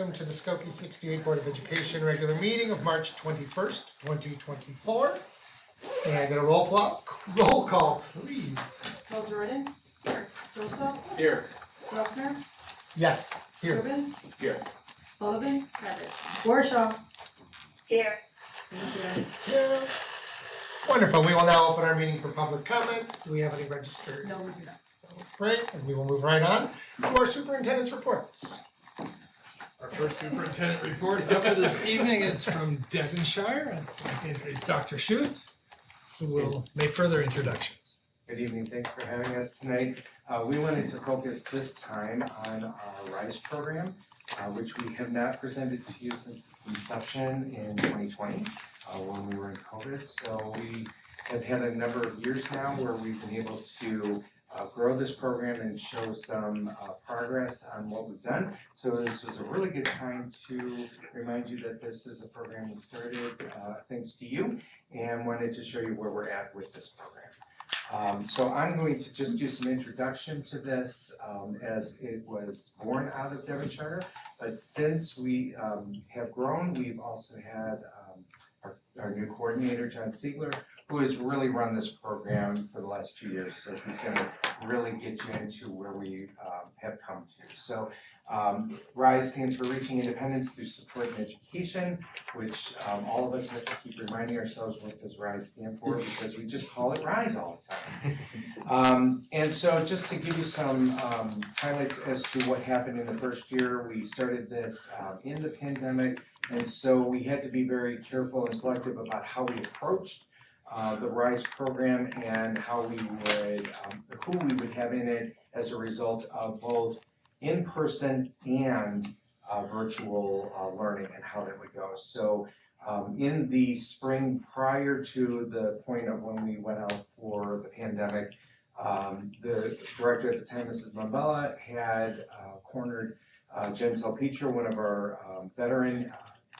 welcome to the Skokie 68 Board of Education regular meeting of March 21st, 2024. And I get a roll call, please. Bill Jordan. Here. Joseph. Here. Bruckner. Yes, here. Rubens. Here. Sullivan. Present. Warshaw. Here. Thank you. Yeah. Wonderful, we will now open our meeting for public comment. Do we have any registered? No, we do not. Great, and we will move right on to our superintendent's reports. Our first superintendent report up for this evening is from Devonshire. I'd like to introduce Dr. Schuth, who will make further introductions. Good evening, thanks for having us tonight. We wanted to focus this time on our RISE program, which we have not presented to you since its inception in 2020, when we were in COVID. So we have had a number of years now where we've been able to grow this program and show some progress on what we've done. So this was a really good time to remind you that this is a program we started thanks to you, and wanted to show you where we're at with this program. So I'm going to just do some introduction to this as it was born out of Devonshire, but since we have grown, we've also had our new coordinator, John Stiegler, who has really run this program for the last 2 years. So he's gonna really get you into where we have come to. So RISE stands for Reaching Independence Through Support and Education, which all of us have to keep reminding ourselves, what does RISE stand for? Because we just call it RISE all the time. And so just to give you some highlights as to what happened in the first year, we started this in the pandemic, and so we had to be very careful and selective about how we approached the RISE program and how we would, who we would have in it as a result of both in-person and virtual learning and how that would go. So in the spring prior to the point of when we went out for the pandemic, the director at the time, Mrs. Mambella, had cornered Jen Salpetra, one of our veteran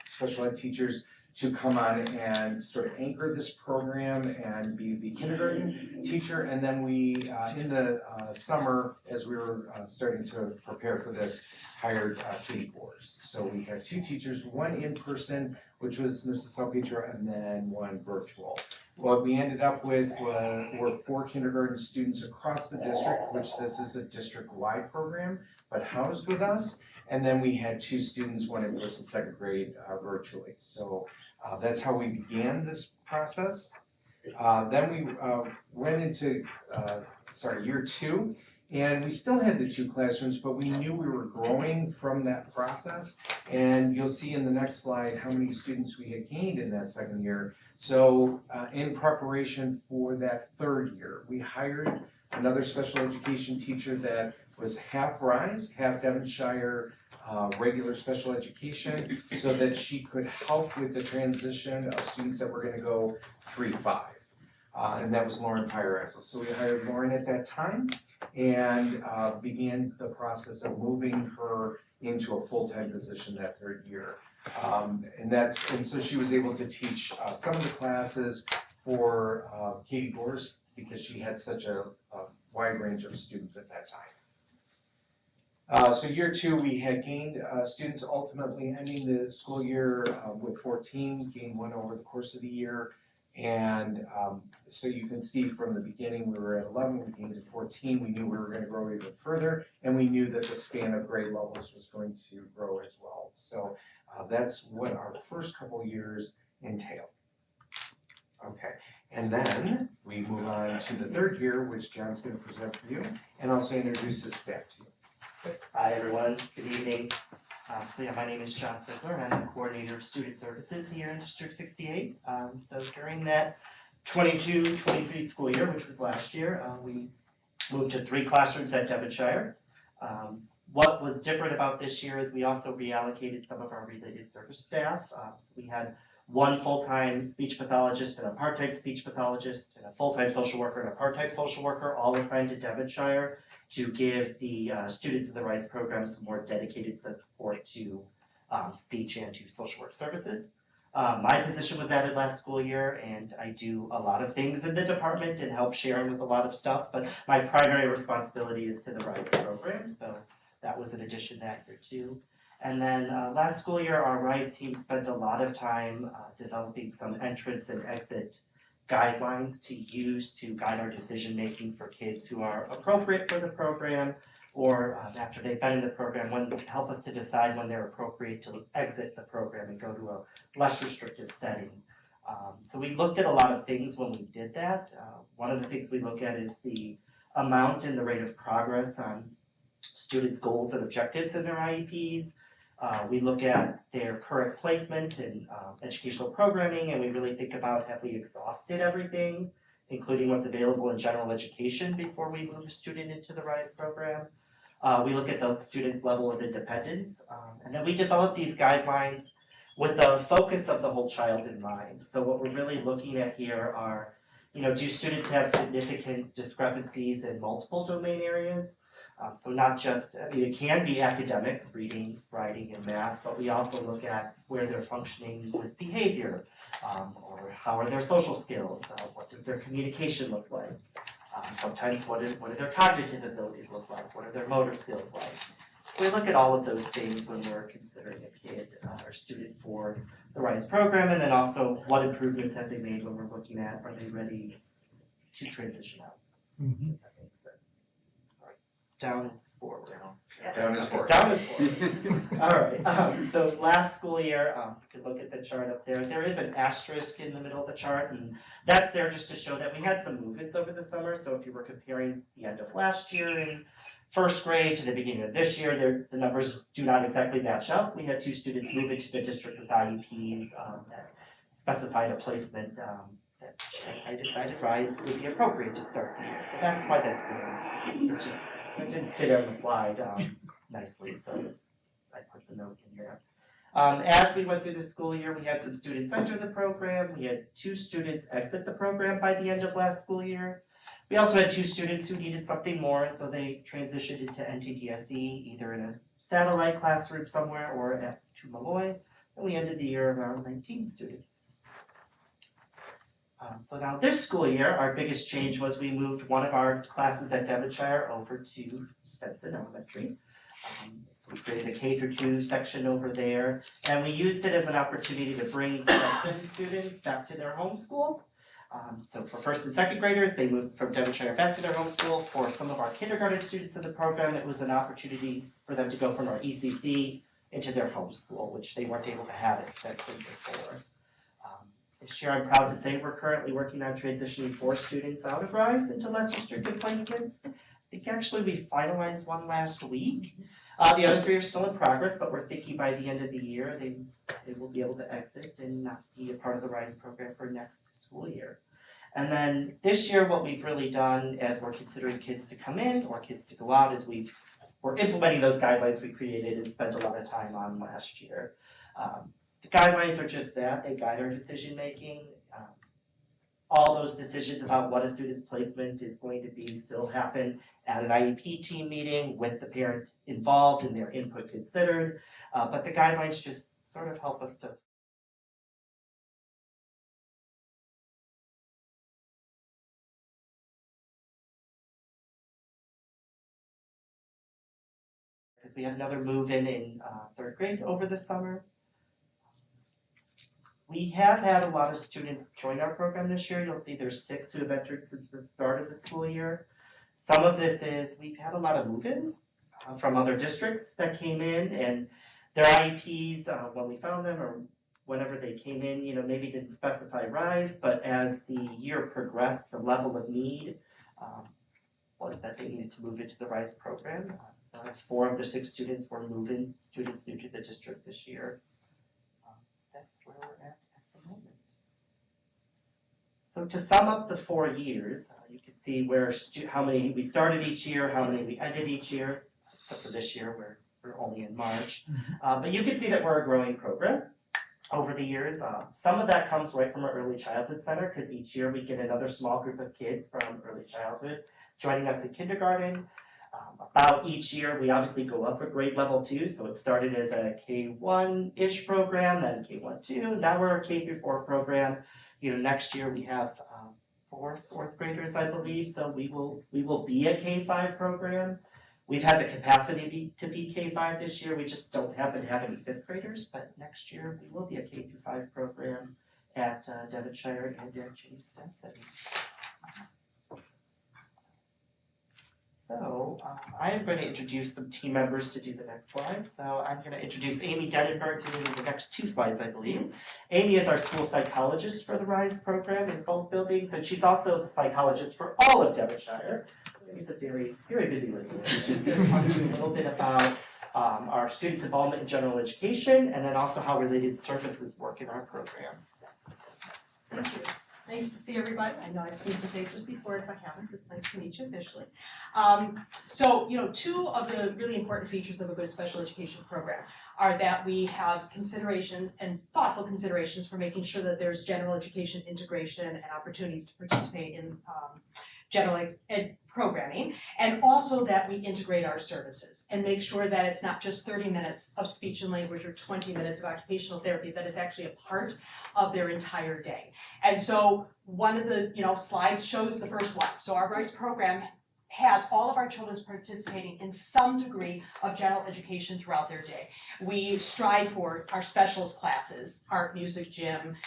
special ed teachers, to come on and sort of anchor this program and be the kindergarten teacher. And then we, in the summer, as we were starting to prepare for this, hired Katie Bors. So we had 2 teachers, one in person, which was Mrs. Salpetra, and then one virtual. What we ended up with were 4 kindergarten students across the district, which this is a district-wide program, but housed with us. And then we had 2 students, one in first and second grade, virtually. So that's how we began this process. Then we went into year 2, and we still had the 2 classrooms, but we knew we were growing from that process. And you'll see in the next slide how many students we had gained in that second year. So in preparation for that 3rd year, we hired another special education teacher that was half RISE, half Devonshire regular special education, so that she could help with the transition of students that were going to go 3-5. And that was Lauren Pyraxel. So we hired Lauren at that time and began the process of moving her into a full-time position that 3rd year. And so she was able to teach some of the classes for Katie Bors, because she had such a wide range of students at that time. So year 2, we had gained students, ultimately ending the school year with 14, gained 1 over the course of the year. And so you can see from the beginning, we were at 11, we gained to 14. We knew we were going to grow even further, and we knew that the span of grade levels was going to grow as well. So that's what our first couple years entailed. Okay, and then we move on to the 3rd year, which John's going to present for you, and also introduce his staff to you. Hi everyone, good evening. My name is John Stiegler, and I'm the coordinator of student services here in District 68. So during that 22-23 school year, which was last year, we moved to 3 classrooms at Devonshire. What was different about this year is we also reallocated some of our related service staff. So we had 1 full-time speech pathologist and a part-time speech pathologist, and a full-time social worker and a part-time social worker, all assigned to Devonshire, to give the students in the RISE program some more dedicated support to speech and to social work services. My position was added last school year, and I do a lot of things in the department and help Sharon with a lot of stuff, but my primary responsibility is to the RISE program, so that was an addition that year too. And then last school year, our RISE team spent a lot of time developing some entrance and exit guidelines to use to guide our decision making for kids who are appropriate for the program, or after they've been in the program, when help us to decide when they're appropriate to exit the program and go to a less restrictive setting. So we looked at a lot of things when we did that. One of the things we look at is the amount and the rate of progress on students' goals and objectives in their IEPs. We look at their current placement in educational programming, and we really think about, have we exhausted everything, including what's available in general education before we move a student into the RISE program. We look at the student's level of independence, and then we develop these guidelines with the focus of the whole child in mind. So what we're really looking at here are, do students have significant discrepancies in multiple domain areas? So not just, it can be academics, reading, writing, and math, but we also look at where they're functioning with behavior, or how are their social skills, what does their communication look like? Sometimes what do their cognitive abilities look like, what are their motor skills like? So we look at all of those things when we're considering a kid or student for the RISE program, and then also what improvements have they made when we're looking at, are they ready to transition out? Mhm. If that makes sense. All right, down is forward. Down is Okay, forward. down is forward. Alright, so last school year, you can look at the chart up there, there is an asterisk in the middle of the chart, and that's there just to show that we had some movements over the summer. So if you were comparing the end of last year in first grade to the beginning of this year, the numbers do not exactly match up. We had 2 students move into the district with IEPs that specified a placement that I decided RISE would be appropriate to start the year, so that's why that's there. It just, that didn't fit on the slide nicely, so I put the note in there. As we went through the school year, we had some students enter the program, we had 2 students exit the program by the end of last school year. We also had 2 students who needed something more, and so they transitioned into NTDSE, either in a satellite classroom somewhere or to Malloy, and we ended the year around 19 students. So now this school year, our biggest change was we moved one of our classes at Devonshire over to Stetson Elementary. So we created a K through 2 section over there, and we used it as an opportunity to bring Stetson students back to their home school. So for first and second graders, they moved from Devonshire back to their home school. For some of our kindergarten students in the program, it was an opportunity for them to go from our ECC into their home school, which they weren't able to have at Stetson before. This year, I'm proud to say we're currently working on transitioning 4 students out of RISE into less restrictive placements. I think actually we finalized one last week. The other 3 are still in progress, but we're thinking by the end of the year, they will be able to exit and not be a part of the RISE program for next school year. And then this year, what we've really done as we're considering kids to come in or kids to go out is we're implementing those guidelines we created and spent a lot of time on last year. The guidelines are just that, they guide our decision making. All those decisions about what a student's placement is going to be still happen at an IEP team meeting with the parent involved and their input considered. But the guidelines just sort of help us to because we had another move in 3rd grade over the summer. We have had a lot of students join our program this year. You'll see there's 6 who have entered since the start of the school year. Some of this is we've had a lot of move-ins from other districts that came in, and their IEPs, when we found them or whenever they came in, maybe didn't specify RISE, but as the year progressed, the level of need was that they needed to move into the RISE program. So as 4 of the 6 students were move-ins, students new to the district this year. That's where we're at the moment. So to sum up the 4 years, you can see how many we started each year, how many we ended each year, except for this year where we're only in March. But you can see that we're a growing program over the years. Some of that comes right from our early childhood center, because each year we get another small group of kids from early childhood joining us in kindergarten. About each year, we obviously go up a grade level too, so it started as a K1-ish program, then K1-2, now we're a K through 4 program. Next year we have 4th graders, I believe, so we will be a K5 program. We've had the capacity to be K-5 this year, we just don't happen to have any fifth graders, but next year we will be a K-5 program at Devonshire and at James Denson. So I am going to introduce some team members to do the next slide. So I'm going to introduce Amy Denenberg to do the next 2 slides, I believe. Amy is our school psychologist for the RISE program in both buildings, and she's also the psychologist for all of Devonshire. So Amy's a very, very busy lady. She's going to talk to you a little bit about our students' involvement in general education, and then also how related services work in our program. Thank you. Nice to see everybody. I know I've seen some faces before. If I haven't, it's nice to meet you officially. So, 2 of the really important features of a good special education program are that we have considerations and thoughtful considerations for making sure that there's general education integration and opportunities to participate in general ed programming, and also that we integrate our services and make sure that it's not just 30 minutes of speech and language or 20 minutes of occupational therapy, that is actually a part of their entire day. And so one of the slides shows the first one. So our RISE program has all of our children participating in some degree of general education throughout their day. We strive for our specialist classes, art, music, gym,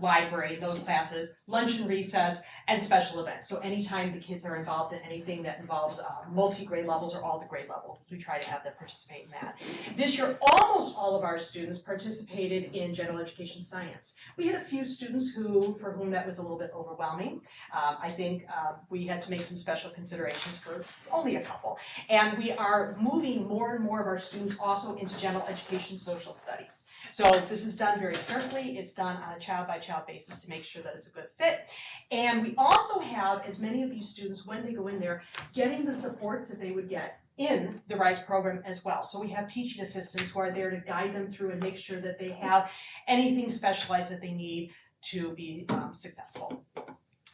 library, those classes, lunch and recess, and special events. So anytime the kids are involved in anything that involves multi-grade levels or all the grade levels, we try to have them participate in that. This year, almost all of our students participated in general education science. We had a few students for whom that was a little bit overwhelming. I think we had to make some special considerations for only a couple. And we are moving more and more of our students also into general education social studies. So this is done very carefully. It's done on a child-by-child basis to make sure that it's a good fit. And we also have as many of these students, when they go in there, getting the supports that they would get in the RISE program as well. So we have teaching assistants who are there to guide them through and make sure that they have anything specialized that they need to be successful.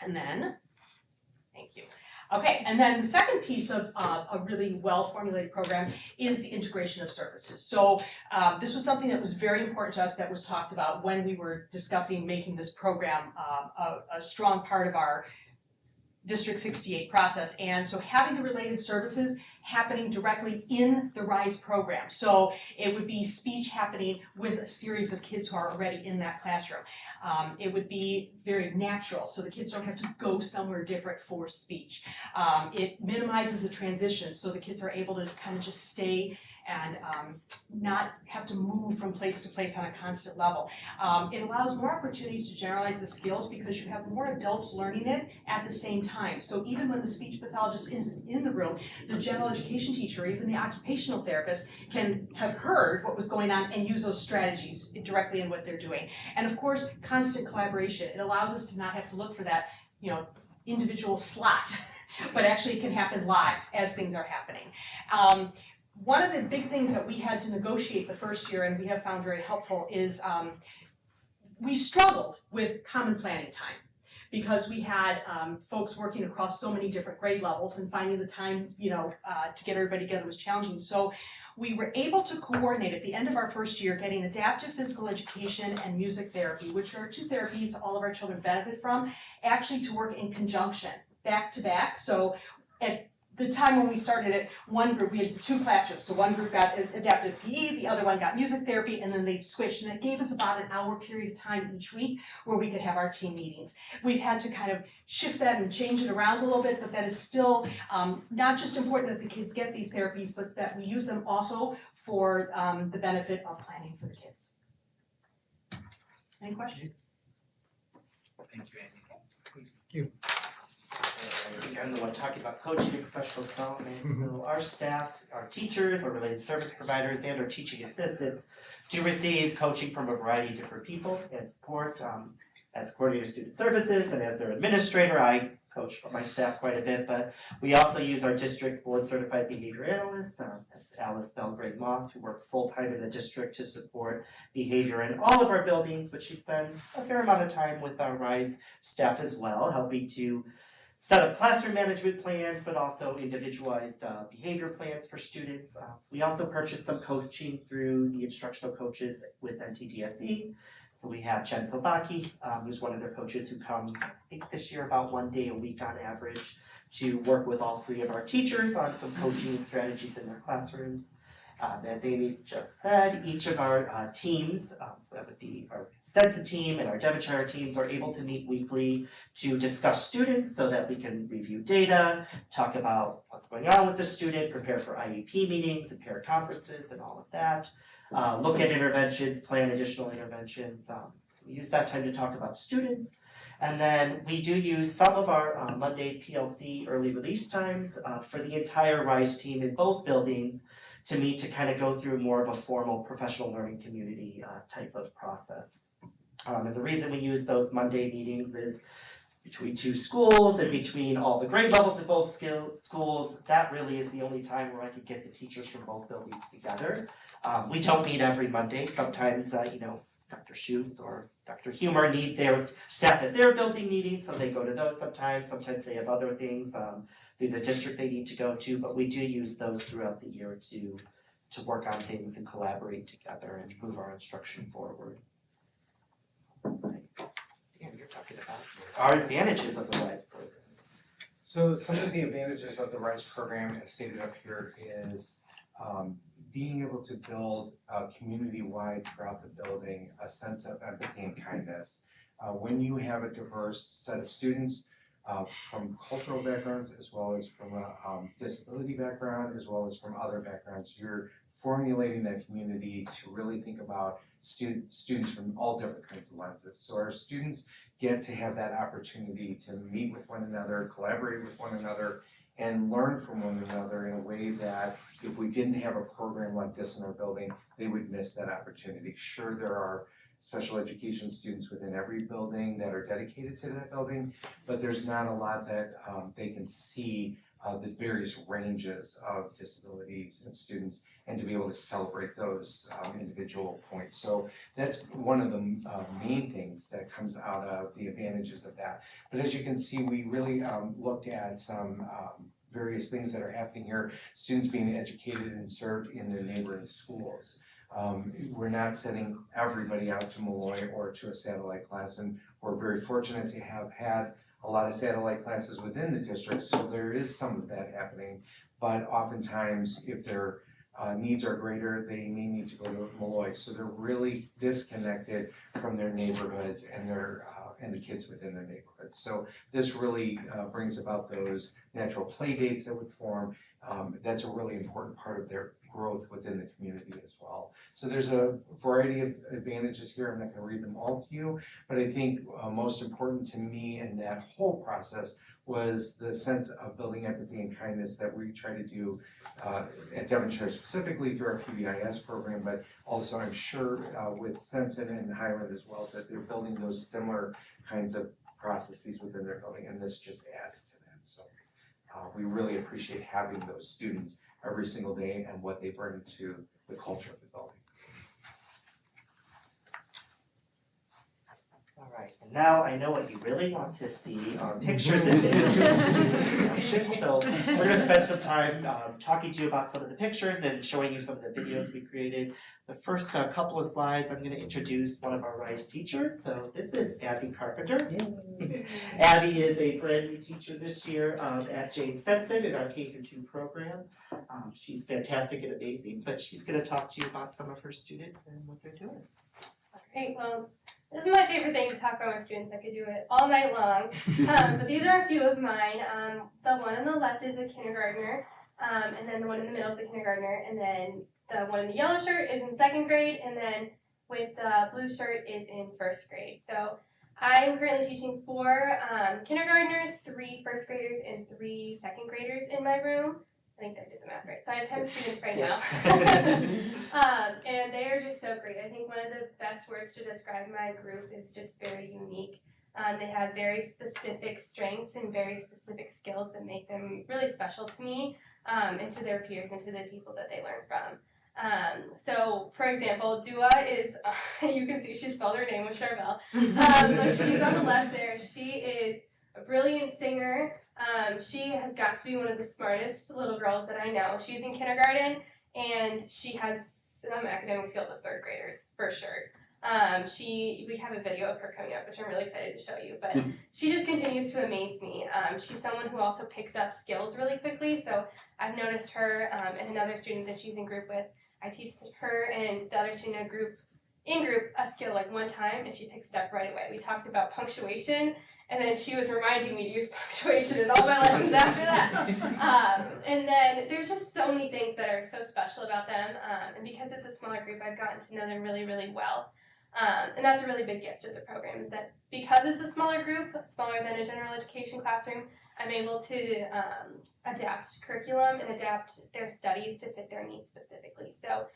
And then, thank you. Okay, and then the second piece of a really well-formulated program is the integration of services. So this was something that was very important to us that was talked about when we were discussing making this program a strong part of our District 68 process. And so having the related services happening directly in the RISE program. So it would be speech happening with a series of kids who are already in that classroom. It would be very natural, so the kids don't have to go somewhere different for speech. It minimizes the transition, so the kids are able to kind of just stay and not have to move from place to place on a constant level. It allows more opportunities to generalize the skills because you have more adults learning it at the same time. So even when the speech pathologist is in the room, the general education teacher, or even the occupational therapist, can have heard what was going on and use those strategies directly in what they're doing. And of course, constant collaboration. It allows us to not have to look for that, individual slot, but actually it can happen live as things are happening. One of the big things that we had to negotiate the first year, and we have found very helpful, is we struggled with common planning time because we had folks working across so many different grade levels, and finding the time, to get everybody together was challenging. So we were able to coordinate at the end of our first year getting adaptive physical education and music therapy, which are 2 therapies all of our children benefit from, actually to work in conjunction, back to back. So at the time when we started it, one group, we had 2 classrooms. So one group got adaptive PE, the other one got music therapy, and then they switched. And it gave us about an hour period of time each week where we could have our team meetings. We've had to kind of shift that and change it around a little bit, but that is still not just important that the kids get these therapies, but that we use them also for the benefit of planning for the kids. Any questions? Thank you, Amy. Please. I think I'm the one talking about coaching and professional development. So our staff, our teachers, our related service providers, and our teaching assistants do receive coaching from a variety of different people and support. As coordinator of student services and as their administrator, I coach my staff quite a bit, but we also use our district's board certified behavior analyst, that's Alice Belgrade Moss, who works full-time in the district to support behavior in all of our buildings, but she spends a fair amount of time with our RISE staff as well, helping to set up classroom management plans, but also individualized behavior plans for students. We also purchased some coaching through the instructional coaches with NTDSE. So we have Jen Sobaki, who's one of their coaches who comes, I think this year about 1 day a week on average to work with all 3 of our teachers on some coaching strategies in their classrooms. As Amy just said, each of our teams, so that would be our Stetson team and our Devonshire teams, are able to meet weekly to discuss students so that we can review data, talk about what's going on with the student, prepare for IEP meetings and parent conferences and all of that. Look at interventions, plan additional interventions. So we use that time to talk about students. And then we do use some of our Monday PLC early release times for the entire RISE team in both buildings to meet to kind of go through more of a formal professional learning community type of process. And the reason we use those Monday meetings is between 2 schools and between all the grade levels of both schools, that really is the only time where I could get the teachers from both buildings together. We don't meet every Monday. Sometimes, Dr. Schuth or Dr. Humer need their staff at their building meetings, so they go to those sometimes. Sometimes they have other things through the district they need to go to, but we do use those throughout the year to work on things and collaborate together and move our instruction forward. Dan, you're talking about our advantages of the RISE program. So some of the advantages of the RISE program, as stated up here, is being able to build community-wide throughout the building a sense of empathy and kindness. When you have a diverse set of students from cultural backgrounds, as well as from a disability background, as well as from other backgrounds, you're formulating that community to really think about students from all different kinds of lenses. So our students get to have that opportunity to meet with one another, collaborate with one another, and learn from one another in a way that if we didn't have a program like this in our building, they would miss that opportunity. Sure, there are special education students within every building that are dedicated to that building, but there's not a lot that they can see the various ranges of disabilities and students, and to be able to celebrate those individual points. So that's one of the main things that comes out of the advantages of that. But as you can see, we really looked at some various things that are happening here, students being educated and served in their neighboring schools. We're not sending everybody out to Malloy or to a satellite class, and we're very fortunate to have had a lot of satellite classes within the district, so there is some of that happening. But oftentimes, if their needs are greater, they may need to go to Malloy, so they're really disconnected from their neighborhoods and their and the kids within their neighborhoods. So this really brings about those natural play dates that would form. That's a really important part of their growth within the community as well. So there's a variety of advantages here. I'm not going to read them all to you, but I think most important to me in that whole process was the sense of building empathy and kindness that we try to do at Devonshire specifically through our PBIS program, but also I'm sure with Stetson and Highland as well, that they're building those similar kinds of processes within their building, and this just adds to that. So we really appreciate having those students every single day and what they bring to the culture of the building. All right, and now I know what you really want to see are pictures and videos of students in action. So we're gonna spend some time talking to you about some of the pictures and showing you some of the videos we created. The first couple of slides, I'm gonna introduce one of our RISE teachers. So this is Abby Carpenter. Abby is a brand new teacher this year at Jane Stetson in our K-2 program. She's fantastic and amazing, but she's gonna talk to you about some of her students and what they're doing. Alright, well, this is my favorite thing to talk about my students. I could do it all night long. But these are a few of mine. The one on the left is a kindergartner, and then the one in the middle is a kindergartner, and then the one in the yellow shirt is in 2nd grade, and then with the blue shirt is in 1st grade. So I'm currently teaching 4 kindergartners, 3 1st graders, and 3 2nd graders in my room. I think I did the math right. So I have 10 students right now. And they are just so great. I think one of the best words to describe my group is just very unique. They have very specific strengths and very specific skills that make them really special to me and to their peers and to the people that they learn from. So, for example, Dua is, you can see she spelled her name with Charbel, but she's on the left there. She is a brilliant singer. She has got to be one of the smartest little girls that I know. She's in kindergarten and she has some academic skills of 3rd graders for sure. We have a video of her coming up, which I'm really excited to show you, but she just continues to amaze me. She's someone who also picks up skills really quickly, so I've noticed her and another student that she's in group with. I teach her and the other student in group a skill like one time, and she picks it up right away. We talked about punctuation, and then she was reminding me to use punctuation in all my lessons after that. And then there's just so many things that are so special about them, and because it's a smaller group, I've gotten to know them really, really well. And that's a really big gift of the program, is that because it's a smaller group, smaller than a general education classroom, I'm able to adapt curriculum and adapt their studies to fit their needs specifically. So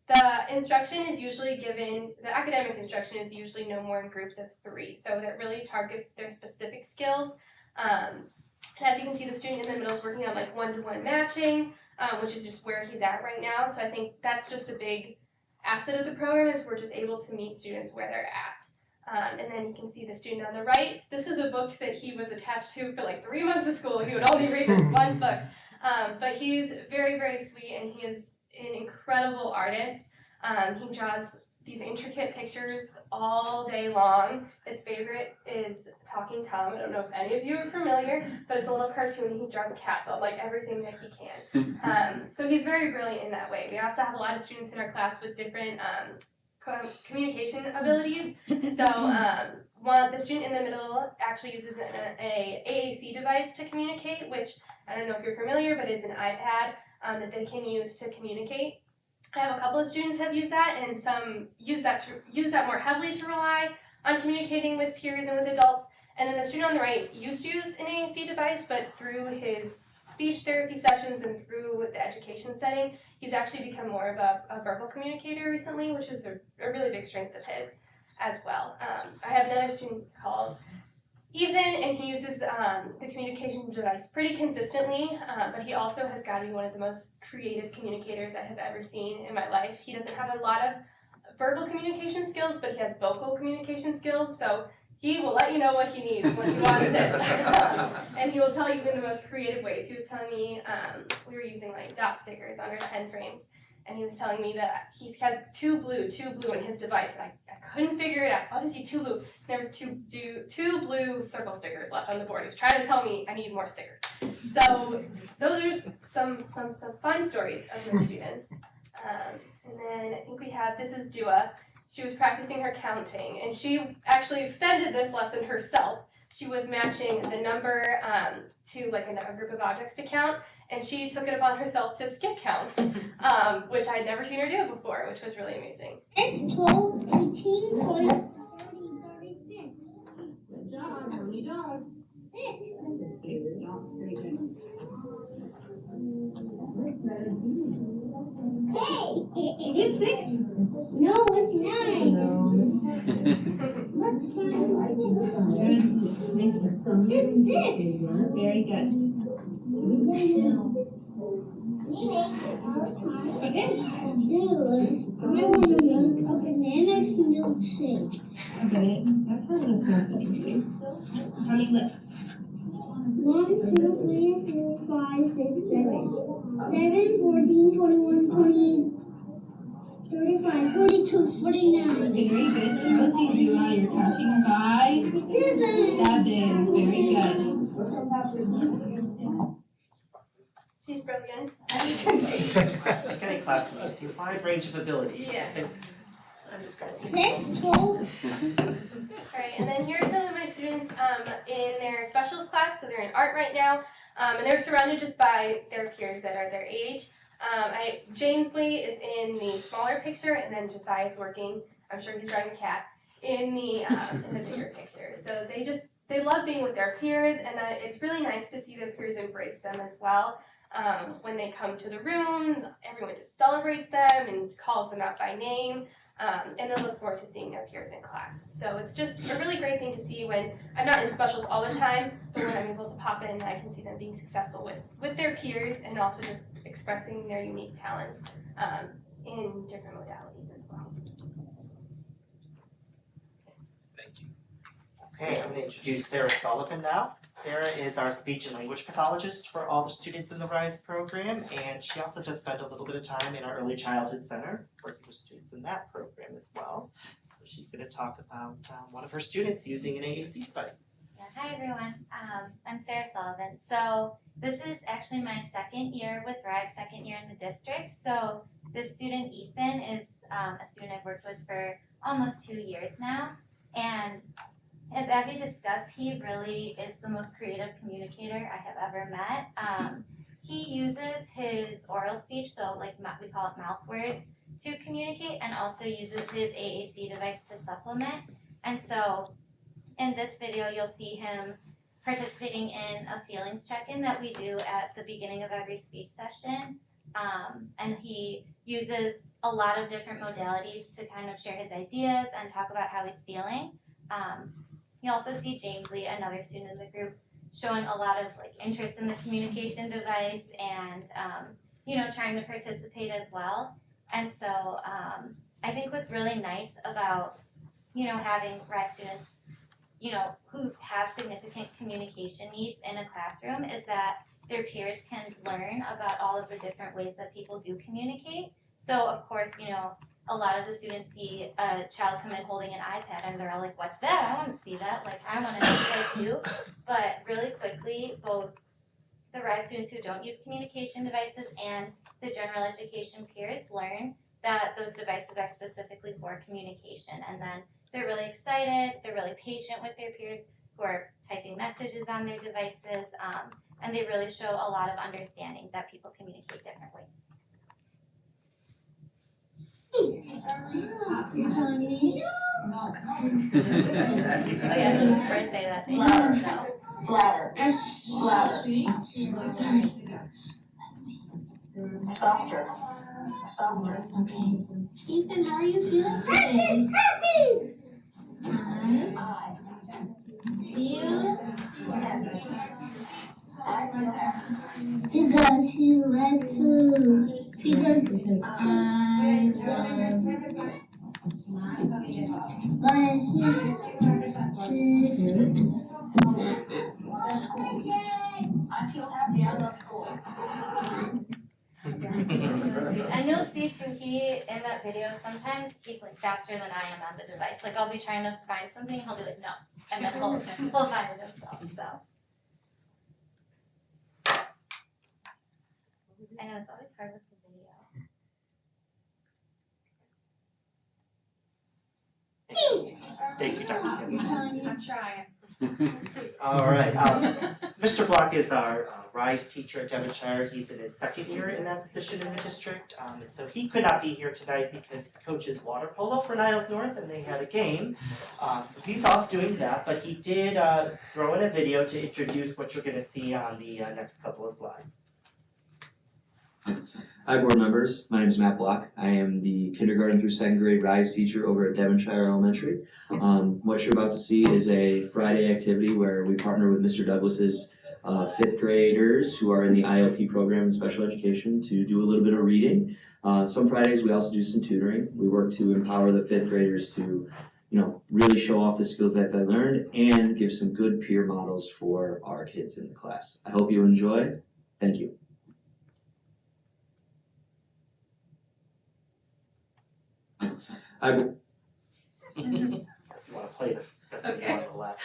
the instruction is usually given, the academic instruction is usually no more in groups of 3, so that really targets their specific skills. And as you can see, the student in the middle is working on like one-to-one matching, which is just where he's at right now. So I think that's just a big asset of the program, is we're just able to meet students where they're at. And then you can see the student on the right. This is a book that he was attached to for like 3 months of school. He would only read this one book. But he's very, very sweet, and he is an incredible artist. He draws these intricate pictures all day long. His favorite is Talking Tom. I don't know if any of you are familiar, but it's a little cartoon. He draws cats on like everything that he can. So he's very brilliant in that way. We also have a lot of students in our class with different communication abilities. So the student in the middle actually uses a AAC device to communicate, which I don't know if you're familiar, but is an iPad that they can use to communicate. I have a couple of students have used that, and some use that more heavily to rely on communicating with peers and with adults. And then the student on the right used to use an AAC device, but through his speech therapy sessions and through the education setting, he's actually become more of a verbal communicator recently, which is a really big strength of his as well. I have another student called Ethan, and he uses the communication device pretty consistently, but he also has got to be one of the most creative communicators I have ever seen in my life. He doesn't have a lot of verbal communication skills, but he has vocal communication skills, so he will let you know what he needs when he wants it. And he will tell you in the most creative ways. He was telling me, we were using like dot stickers on our pen frames, and he was telling me that he's had two blue in his device, and I couldn't figure it out. Obviously 2 blue. There was two blue circle stickers left on the board. He was trying to tell me I need more stickers. So those are some fun stories of my students. And then I think we have, this is Dua. She was practicing her counting, and she actually extended this lesson herself. She was matching the number to like a group of objects to count, and she took it upon herself to skip count, which I had never seen her do before, which was really amazing. It's 12, 18, 20, 30, 36. Good job. How many dogs? 6. 6 dogs. Very good. Hey, is it 6? No, it's 9. Let's find it's 6. Very good. Okay. Dude, I want to make a banana milkshake. Okay, that's not gonna smell so. How many lips? 1, 2, 3, 4, 5, 6, 7. 7, 14, 21, 28, 35, 42, 49. Very good. Counting, Dua. You're counting by 7. Very good. She's brilliant, as you can see. Like any classroom, you see a wide range of abilities. Yes. I'm just gonna 6, 12. Alright, and then here are some of my students in their specials class, so they're in art right now, and they're surrounded just by their peers that are their age. James Lee is in the smaller picture, and then Josiah's working, I'm sure he's drawing a cat, in the bigger picture. So they love being with their peers, and it's really nice to see their peers embrace them as well. When they come to the room, everyone just celebrates them and calls them out by name. And then look forward to seeing their peers in class. So it's just a really great thing to see when I'm not in specials all the time, but when I'm able to pop in, I can see them being successful with their peers and also just expressing their unique talents in different modalities as well. Thank you. Okay, I'm going to introduce Sarah Sullivan now. Sarah is our speech and language pathologist for all the students in the RISE program, and she also just spent a little bit of time in our early childhood center working with students in that program as well. So she's going to talk about one of her students using an AAC device. Yeah, hi everyone. I'm Sarah Sullivan. So this is actually my second year with RISE, second year in the district. So this student Ethan is a student I've worked with for almost 2 years now. And as Abby discussed, he really is the most creative communicator I have ever met. He uses his oral speech, so like we call it mouth words, to communicate, and also uses his AAC device to supplement. And so in this video, you'll see him participating in a feelings check-in that we do at the beginning of every speech session. And he uses a lot of different modalities to kind of share his ideas and talk about how he's feeling. You also see James Lee, another student in the group, showing a lot of like interest in the communication device and trying to participate as well. And so I think what's really nice about having RISE students who have significant communication needs in a classroom is that their peers can learn about all of the different ways that people do communicate. So of course, a lot of the students see a child come in holding an iPad and they're all like, what's that? I want to see that. Like, I want to know that too. But really quickly, both the RISE students who don't use communication devices and the general education peers learn that those devices are specifically for communication. And then they're really excited, they're really patient with their peers who are typing messages on their devices, and they really show a lot of understanding that people communicate differently. You're telling me? Oh yeah, it's his birthday that day. So. Louder. Softer. Softer. Okay. Ethan, how are you feeling today? I feel because he likes to because I but his School. I feel happy. I love school. And you'll see too, in that video, sometimes he's like faster than I am on the device. Like I'll be trying to find something, he'll be like, no, and then he'll find it himself, so. I know it's always hard with the video. Thank you, Dr. Simmons. I'm trying. All right, Mr. Block is our RISE teacher at Devonshire. He's in his second year in that position in the district. And so he could not be here tonight because he coaches water polo for Niles North and they had a game. So he's off doing that, but he did throw in a video to introduce what you're gonna see on the next couple of slides. Hi board members, my name is Matt Block. I am the kindergarten through second grade RISE teacher over at Devonshire Elementary. What you're about to see is a Friday activity where we partner with Mr. Douglas's fifth graders who are in the IOP program in special education to do a little bit of reading. Some Fridays we also do some tutoring. We work to empower the fifth graders to really show off the skills that they learned and give some good peer models for our kids in the class. I hope you enjoy. Thank you. I will. If you wanna play the video on the left.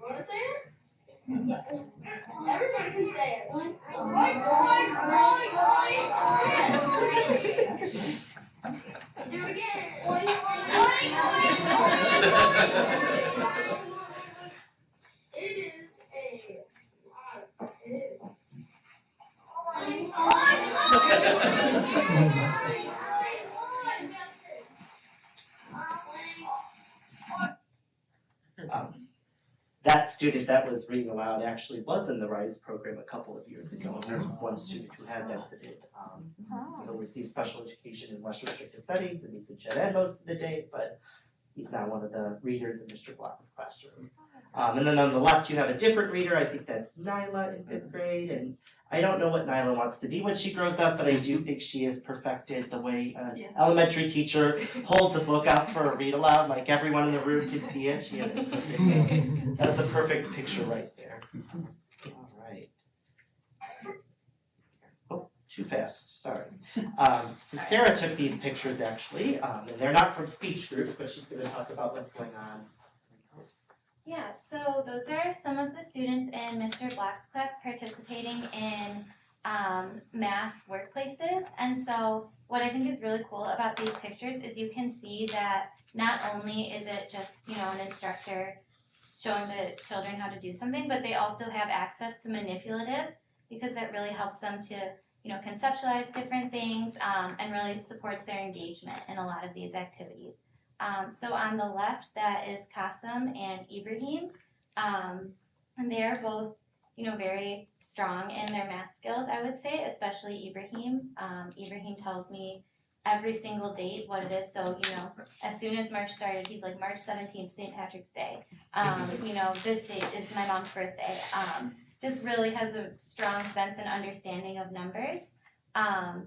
wanna say it? Everybody can say it. Do it again. It is a lot of kids. That student that was reading aloud actually was in the RISE program a couple of years ago. There's one student who has exited, still receives special education in less restrictive settings and he's in gen ed most of the day, but he's now one of the readers in Mr. Block's classroom. And then on the left, you have a different reader. I think that's Nyla in 5th grade. And I don't know what Nyla wants to be when she grows up, but I do think she has perfected the way an elementary teacher holds a book out for a read aloud, like everyone in the room can see it. She has the perfect, that's the perfect picture right there. All right. Oh, too fast, sorry. So Sarah took these pictures actually, and they're not from speech groups, but she's gonna talk about what's going on. Yeah, so those are some of the students in Mr. Black's class participating in math workplaces. And so what I think is really cool about these pictures is you can see that not only is it just, an instructor showing the children how to do something, but they also have access to manipulatives because that really helps them to, conceptualize different things and really supports their engagement in a lot of these activities. So on the left, that is Qasim and Ibrahim. And they're both, very strong in their math skills, I would say, especially Ibrahim. Ibrahim tells me every single date what it is. So, as soon as March started, he's like, March 17th, St. Patrick's Day. This date is my mom's birthday. Just really has a strong sense and understanding of numbers. And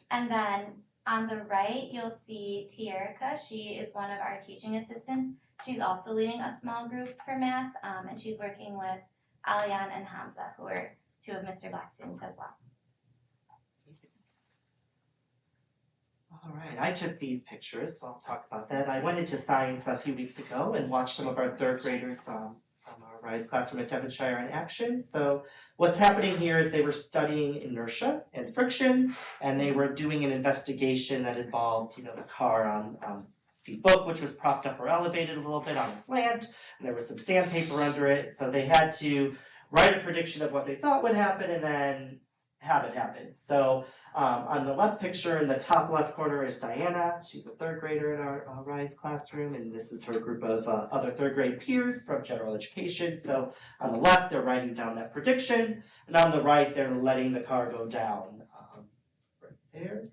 then on the right, you'll see Tierica. She is one of our teaching assistants. She's also leading a small group for math, and she's working with Alian and Hamza, who are two of Mr. Black's students as well. All right, I took these pictures, so I'll talk about that. I went into science a few weeks ago and watched some of our 3rd graders from our RISE classroom at Devonshire in action. So what's happening here is they were studying inertia and friction, and they were doing an investigation that involved, the car on the book, which was propped up or elevated a little bit on a slant, and there was some sandpaper under it. So they had to write a prediction of what they thought would happen and then have it happen. So on the left picture in the top left corner is Diana. She's a 3rd grader in our RISE classroom, and this is her group of other 3rd grade peers from general education. So on the left, they're writing down that prediction, and on the right, they're letting the car go down right there.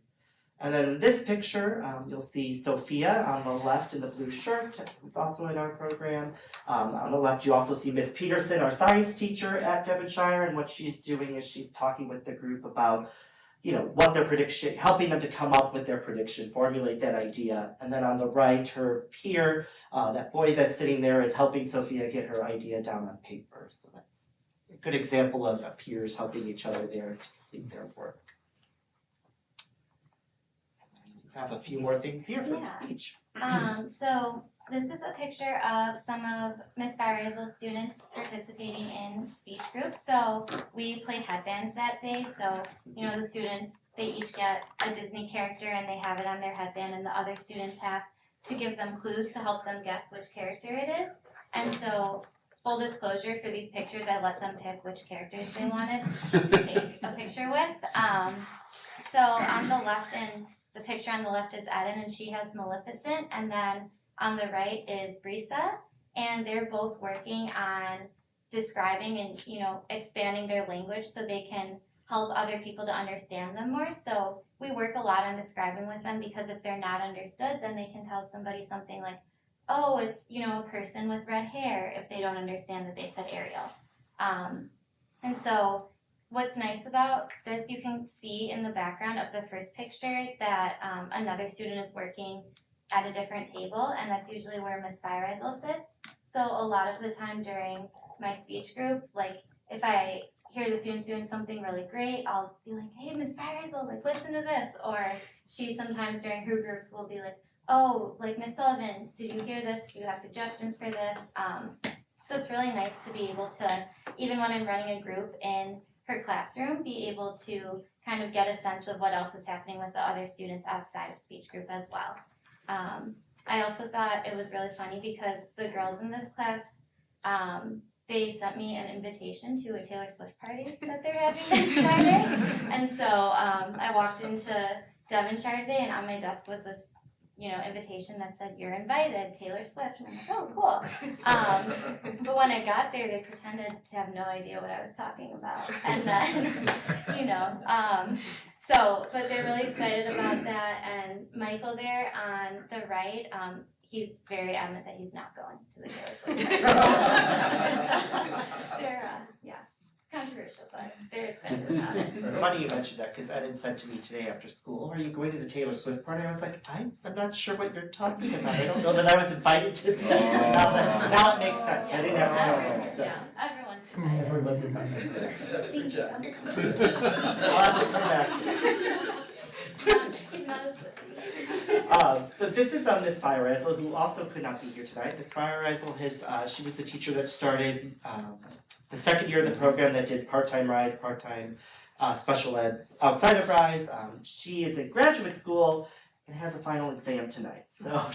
And then in this picture, you'll see Sophia on the left in the blue shirt, who's also in our program. On the left, you also see Miss Peterson, our science teacher at Devonshire, and what she's doing is she's talking with the group about, what their prediction, helping them to come up with their prediction, formulate that idea. And then on the right, her peer, that boy that's sitting there, is helping Sophia get her idea down on paper. So that's a good example of peers helping each other there to complete their work. I have a few more things here from the speech. So this is a picture of some of Miss Barrezo's students participating in speech groups. So we played headbands that day. So, the students, they each get a Disney character and they have it on their headband, and the other students have to give them clues to help them guess which character it is. And so, full disclosure, for these pictures, I let them pick which characters they wanted to take a picture with. So on the left, and the picture on the left is Eden, and she has Maleficent, and then on the right is Brisa, and they're both working on describing and, expanding their language so they can help other people to understand them more. So we work a lot on describing with them, because if they're not understood, then they can tell somebody something like, oh, it's, a person with red hair, if they don't understand that they said Ariel. And so what's nice about this, you can see in the background of the first picture that another student is working at a different table, and that's usually where Miss Byrizel sits. So a lot of the time during my speech group, like if I hear the students doing something really great, I'll be like, hey, Miss Byrizel, like listen to this. Or she sometimes during her groups will be like, oh, like Miss Sullivan, did you hear this? Do you have suggestions for this? So it's really nice to be able to, even when I'm running a group in her classroom, be able to kind of get a sense of what else is happening with the other students outside of speech group as well. I also thought it was really funny because the girls in this class, they sent me an invitation to a Taylor Swift party that they're having next Friday. And so I walked into Devonshire today, and on my desk was this invitation that said, you're invited, Taylor Swift. And I'm like, oh, cool. But when I got there, they pretended to have no idea what I was talking about. And then, but they're really excited about that. And Michael there on the right, he's very adamant that he's not going to the girls. They're, yeah, it's controversial, but they're excited about it. Funny you mentioned that, because Eden said to me today after school, "Are you going to the Taylor Swift party?" I was like, I'm not sure what you're talking about. I don't know that I was invited to that. Now it makes sense. I didn't have to know that, so. Yeah, everyone's invited. Everybody done Except Thank you. I'll have to come back to it. He's not a Swiftie. So this is Miss Fireisel, who also could not be here tonight. Miss Fireisel has, she was the teacher that started the second year of the program that did part-time RISE, part-time special ed outside of RISE. She is in graduate school and has a final exam tonight. So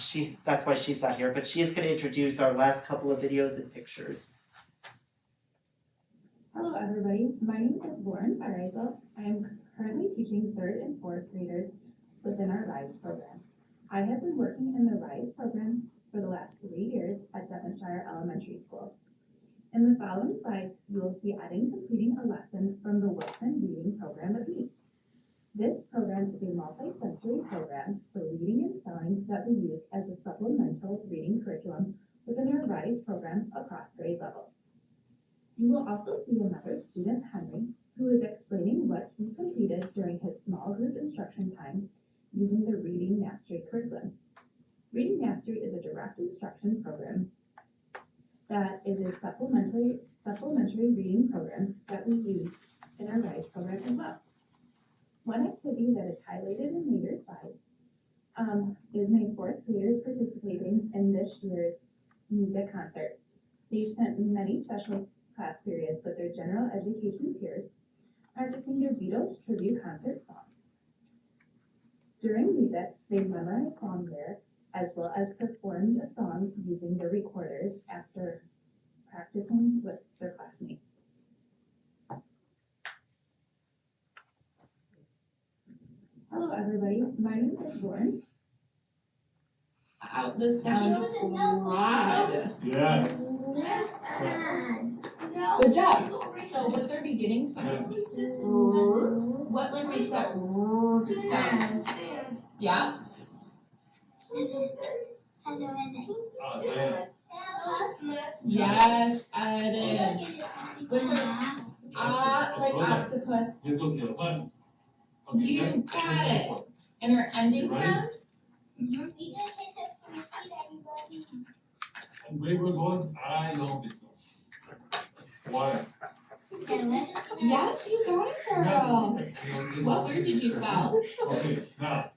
that's why she's not here, but she is going to introduce our last couple of videos and pictures. Hello everybody, my name is Lauren Fireisel. I am currently teaching 3rd and 4th graders within our RISE program. I have been working in the RISE program for the last 3 years at Devonshire Elementary School. In the following slides, you will see Eden completing a lesson from the Wilson Reading Program of Me. This program is a multi-sensory program for reading and spelling that we use as a supplemental reading curriculum within our RISE program across grade levels. You will also see another student, Henry, who is explaining what he completed during his small group instruction time using the Reading Mastery curriculum. Reading Mastery is a direct instruction program that is a supplementary reading program that we use in our RISE program as well. One activity that is highlighted in later slides is my 4th graders participating in this year's music concert. They spent many special class periods with their general education peers practicing their Beatles tribute concert songs. During music, they memorized song lyrics as well as performed a song using their recorders after practicing with their classmates. Hello everybody, my name is Lauren. Out the sound rod. Yes. Good job. So what's our beginning sound? What like makes that sound? Yeah? Yes, Eden. What's our like octopus? You got it. And our ending sound? Where we're going, I don't think so. Why? Yes, you got it, girl. What word did you spell? Okay, now,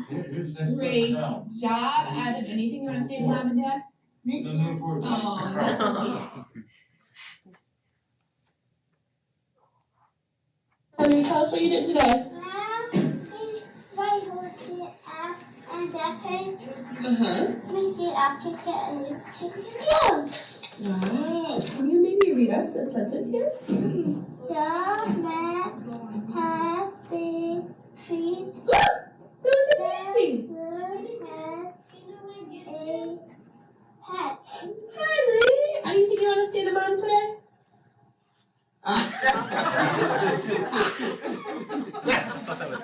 here's the next Great now. job, Eden. Anything you want to say to mom and dad? Oh, that's so sweet. Honey, tell us what you did today. Wow. Can you maybe read us the sentence here? The man had big feet. That was amazing. A hat. Hi, Lee. Anything you want to say to mom today? I thought that was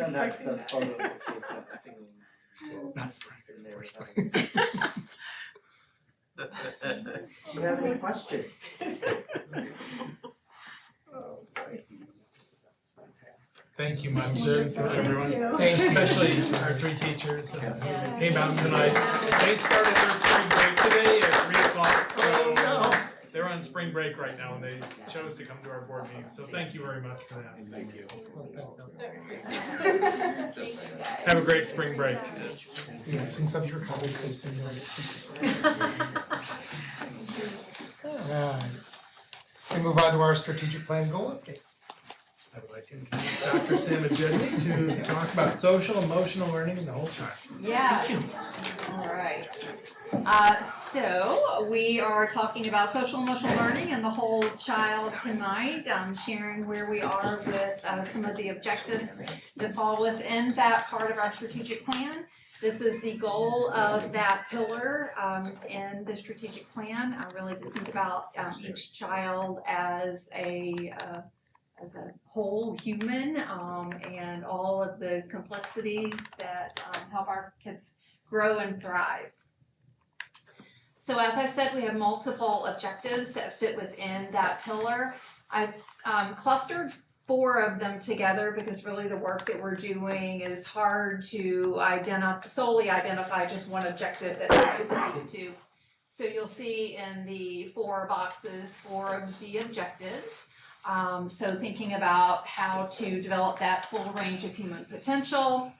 And that's the photo of the kids that are singing. That's in there. Do you have any questions? Thank you, Mimser, for everyone, Thank you. especially our 3 teachers that came out tonight. They started their spring break today at 3:00, so they're on spring break right now, and they chose to come to our board meeting, so thank you very much for that. Thank you. Have a great spring break. Yeah, since I've recovered, it's been doing it. Alright. We move on to our strategic plan goal update. I would like to introduce Dr. Samajedi to talk about social emotional learning in the whole child. Yeah. All right. So we are talking about social emotional learning and the whole child tonight. Sharing where we are with some of the objectives that fall within that part of our strategic plan. This is the goal of that pillar in the strategic plan. I really to think about each child as a a whole human, and all of the complexities that help our kids grow and thrive. So as I said, we have multiple objectives that fit within that pillar. I've clustered 4 of them together because really the work that we're doing is hard to solely identify just one objective that I could speak to. So you'll see in the 4 boxes 4 of the objectives. So thinking about how to develop that full range of human potential,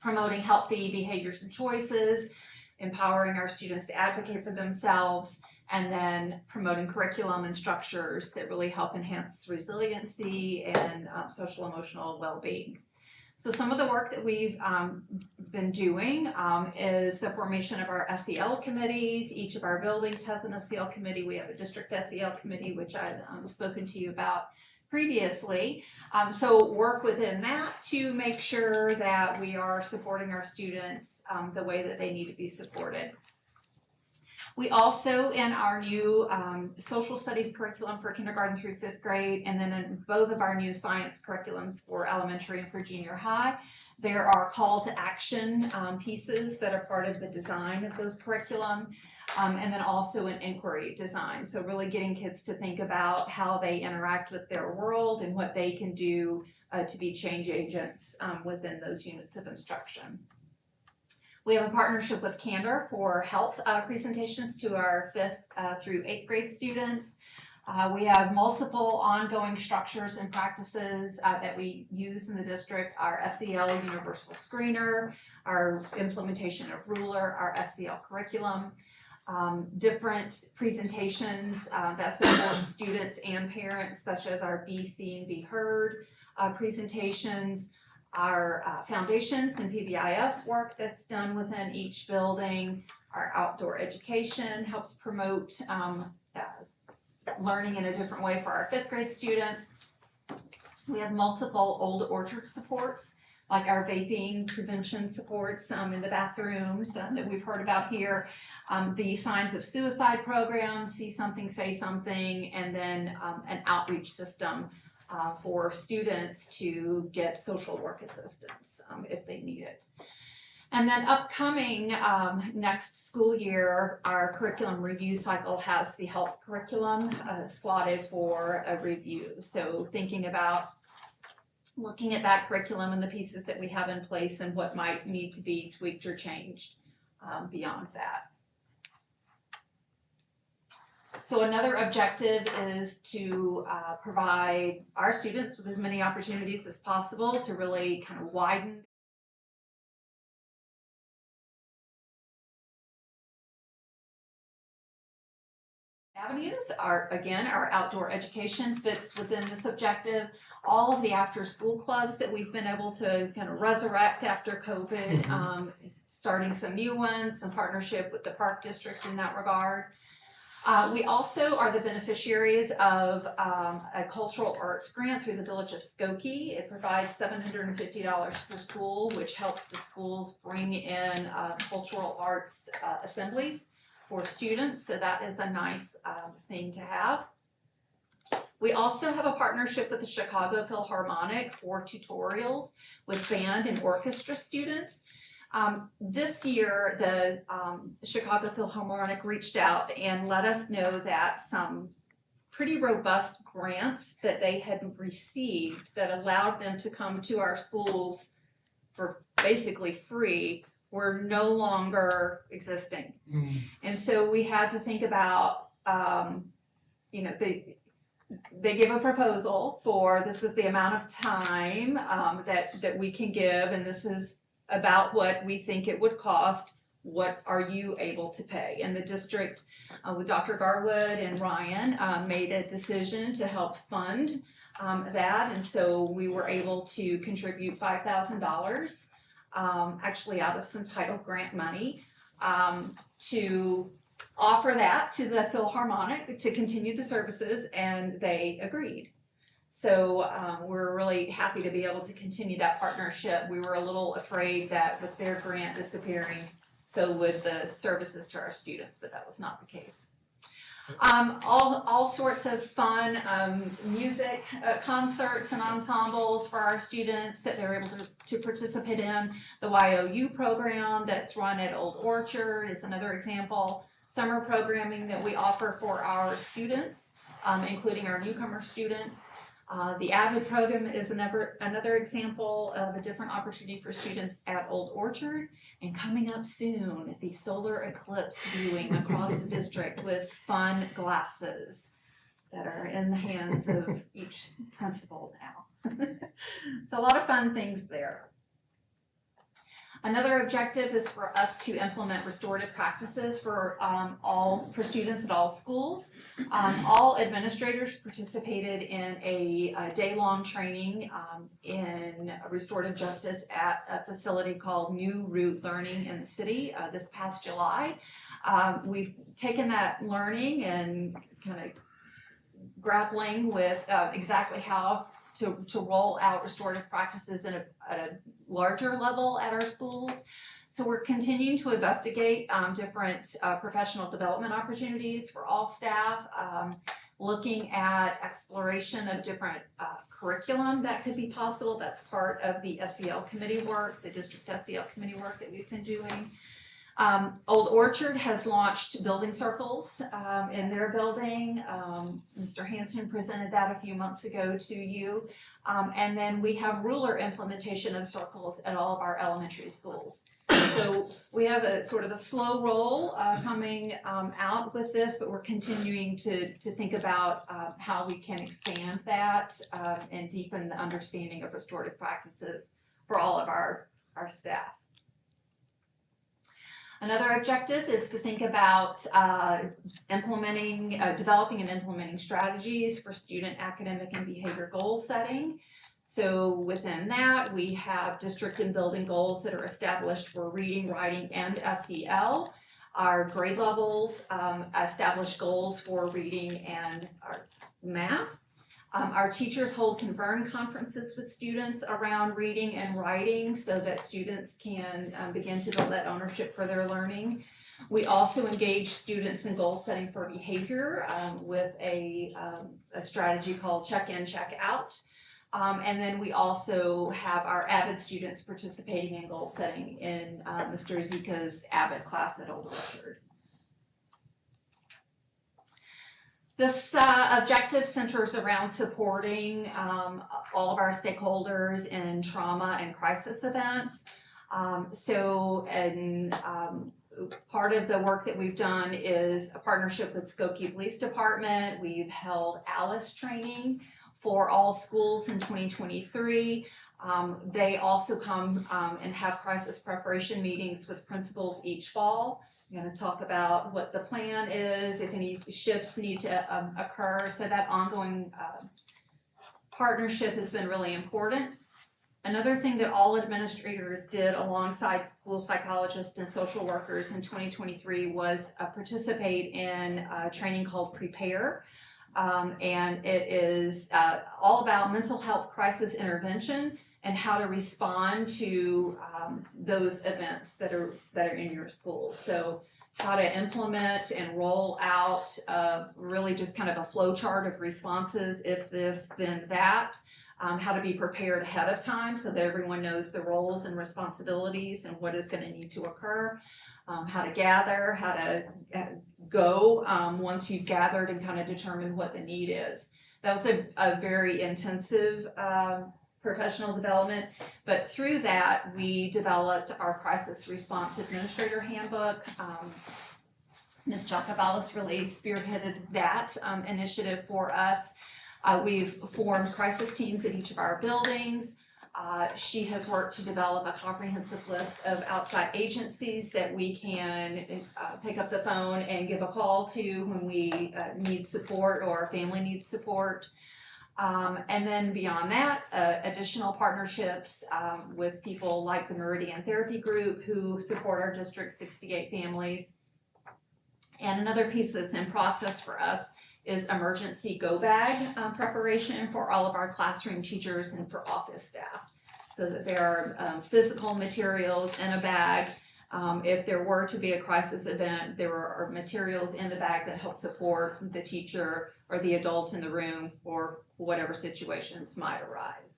promoting healthy behaviors and choices, empowering our students to advocate for themselves, and then promoting curriculum and structures that really help enhance resiliency and social emotional well-being. So some of the work that we've been doing is the formation of our SEL committees. Each of our buildings has an SEL committee. We have a district SEL committee, which I've spoken to you about previously. So work within that to make sure that we are supporting our students the way that they need to be supported. We also, in our new social studies curriculum for kindergarten through 5th grade, and then in both of our new science curriculums for elementary and for junior high, there are call to action pieces that are part of the design of those curriculum, and then also an inquiry design. So really getting kids to think about how they interact with their world and what they can do to be change agents within those units of instruction. We have a partnership with Candor for health presentations to our 5th through 8th grade students. We have multiple ongoing structures and practices that we use in the district, our SEL Universal Screener, our implementation of Ruler, our SEL curriculum, different presentations that support students and parents, such as our Be Seen, Be Heard presentations, our foundations and PBIS work that's done within each building. Our outdoor education helps promote learning in a different way for our 5th grade students. We have multiple old orchard supports, like our vaping prevention supports in the bathrooms that we've heard about here. The signs of suicide program, see something, say something, and then an outreach system for students to get social work assistance if they need it. And then upcoming next school year, our curriculum review cycle has the health curriculum slotted for a review. So thinking about looking at that curriculum and the pieces that we have in place and what might need to be tweaked or changed beyond that. So another objective is to provide our students with as many opportunities as possible to really kind of widen avenues. Our outdoor education fits within this objective. All of the after school clubs that we've been able to kind of resurrect after COVID, starting some new ones, some partnership with the Park District in that regard. We also are the beneficiaries of a cultural arts grant through the Village of Skokie. It provides $750 per school, which helps the schools bring in cultural arts assemblies for students. So that is a nice thing to have. We also have a partnership with the Chicago Philharmonic for tutorials with band and orchestra students. This year, the Chicago Philharmonic reached out and let us know that some pretty robust grants that they had received that allowed them to come to our schools for basically free were no longer existing. And so we had to think about, they give a proposal for this is the amount of time that we can give, and this is about what we think it would cost. What are you able to pay? And the district with Dr. Garwood and Ryan made a decision to help fund that, and so we were able to contribute $5,000 actually out of some title grant money to offer that to the Philharmonic to continue the services, and they agreed. So we're really happy to be able to continue that partnership. We were a little afraid that with their grant disappearing, so would the services to our students, but that was not the case. All sorts of fun, music, concerts and ensembles for our students that they're able to participate in. The YOU program that's run at Old Orchard is another example. Summer programming that we offer for our students, including our newcomer students. The AVID program is another example of a different opportunity for students at Old Orchard. And coming up soon, the solar eclipse viewing across the district with fun glasses that are in the hands of each principal now. So a lot of fun things there. Another objective is for us to implement restorative practices for students at all schools. All administrators participated in a day-long training in restorative justice at a facility called New Root Learning in the city this past July. We've taken that learning and kind of grappling with exactly how to roll out restorative practices at a larger level at our schools. So we're continuing to investigate different professional development opportunities for all staff, looking at exploration of different curriculum that could be possible. That's part of the SEL committee work, the district SEL committee work that we've been doing. Old Orchard has launched building circles in their building. Mr. Hanson presented that a few months ago to you. And then we have ruler implementation of circles at all of our elementary schools. So we have a sort of a slow roll coming out with this, but we're continuing to think about how we can expand that and deepen the understanding of restorative practices for all of our staff. Another objective is to think about developing and implementing strategies for student academic and behavior goal setting. So within that, we have district and building goals that are established for reading, writing, and SEL. Our grade levels establish goals for reading and math. Our teachers hold Convern conferences with students around reading and writing so that students can begin to build that ownership for their learning. We also engage students in goal setting for behavior with a strategy called check-in, check-out. And then we also have our AVID students participating in goal setting in Mr. Zika's AVID class at Old Orchard. This objective centers around supporting all of our stakeholders in trauma and crisis events. Part of the work that we've done is a partnership with Skokie Police Department. We've held ALICE training for all schools in 2023. They also come and have crisis preparation meetings with principals each fall. I'm going to talk about what the plan is, if any shifts need to occur. So that ongoing partnership has been really important. Another thing that all administrators did alongside school psychologists and social workers in 2023 was participate in a training called Prepare. And it is all about mental health crisis intervention and how to respond to those events that are in your school. So how to implement and roll out really just kind of a flow chart of responses, if this, then that. How to be prepared ahead of time so that everyone knows the roles and responsibilities and what is going to need to occur. How to gather, how to go once you've gathered and kind of determine what the need is. That was a very intensive professional development, but through that we developed our crisis response administrator handbook. Ms. Jacobellis really spearheaded that initiative for us. We've formed crisis teams at each of our buildings. She has worked to develop a comprehensive list of outside agencies that we can pick up the phone and give a call to when we need support or our family needs support. And then beyond that, additional partnerships with people like the Meridian Therapy Group who support our District 68 families. And another piece that's in process for us is emergency go bag preparation for all of our classroom teachers and for office staff, so that there are physical materials in a bag If there were to be a crisis event, there are materials in the bag that help support the teacher or the adult in the room for whatever situations might arise.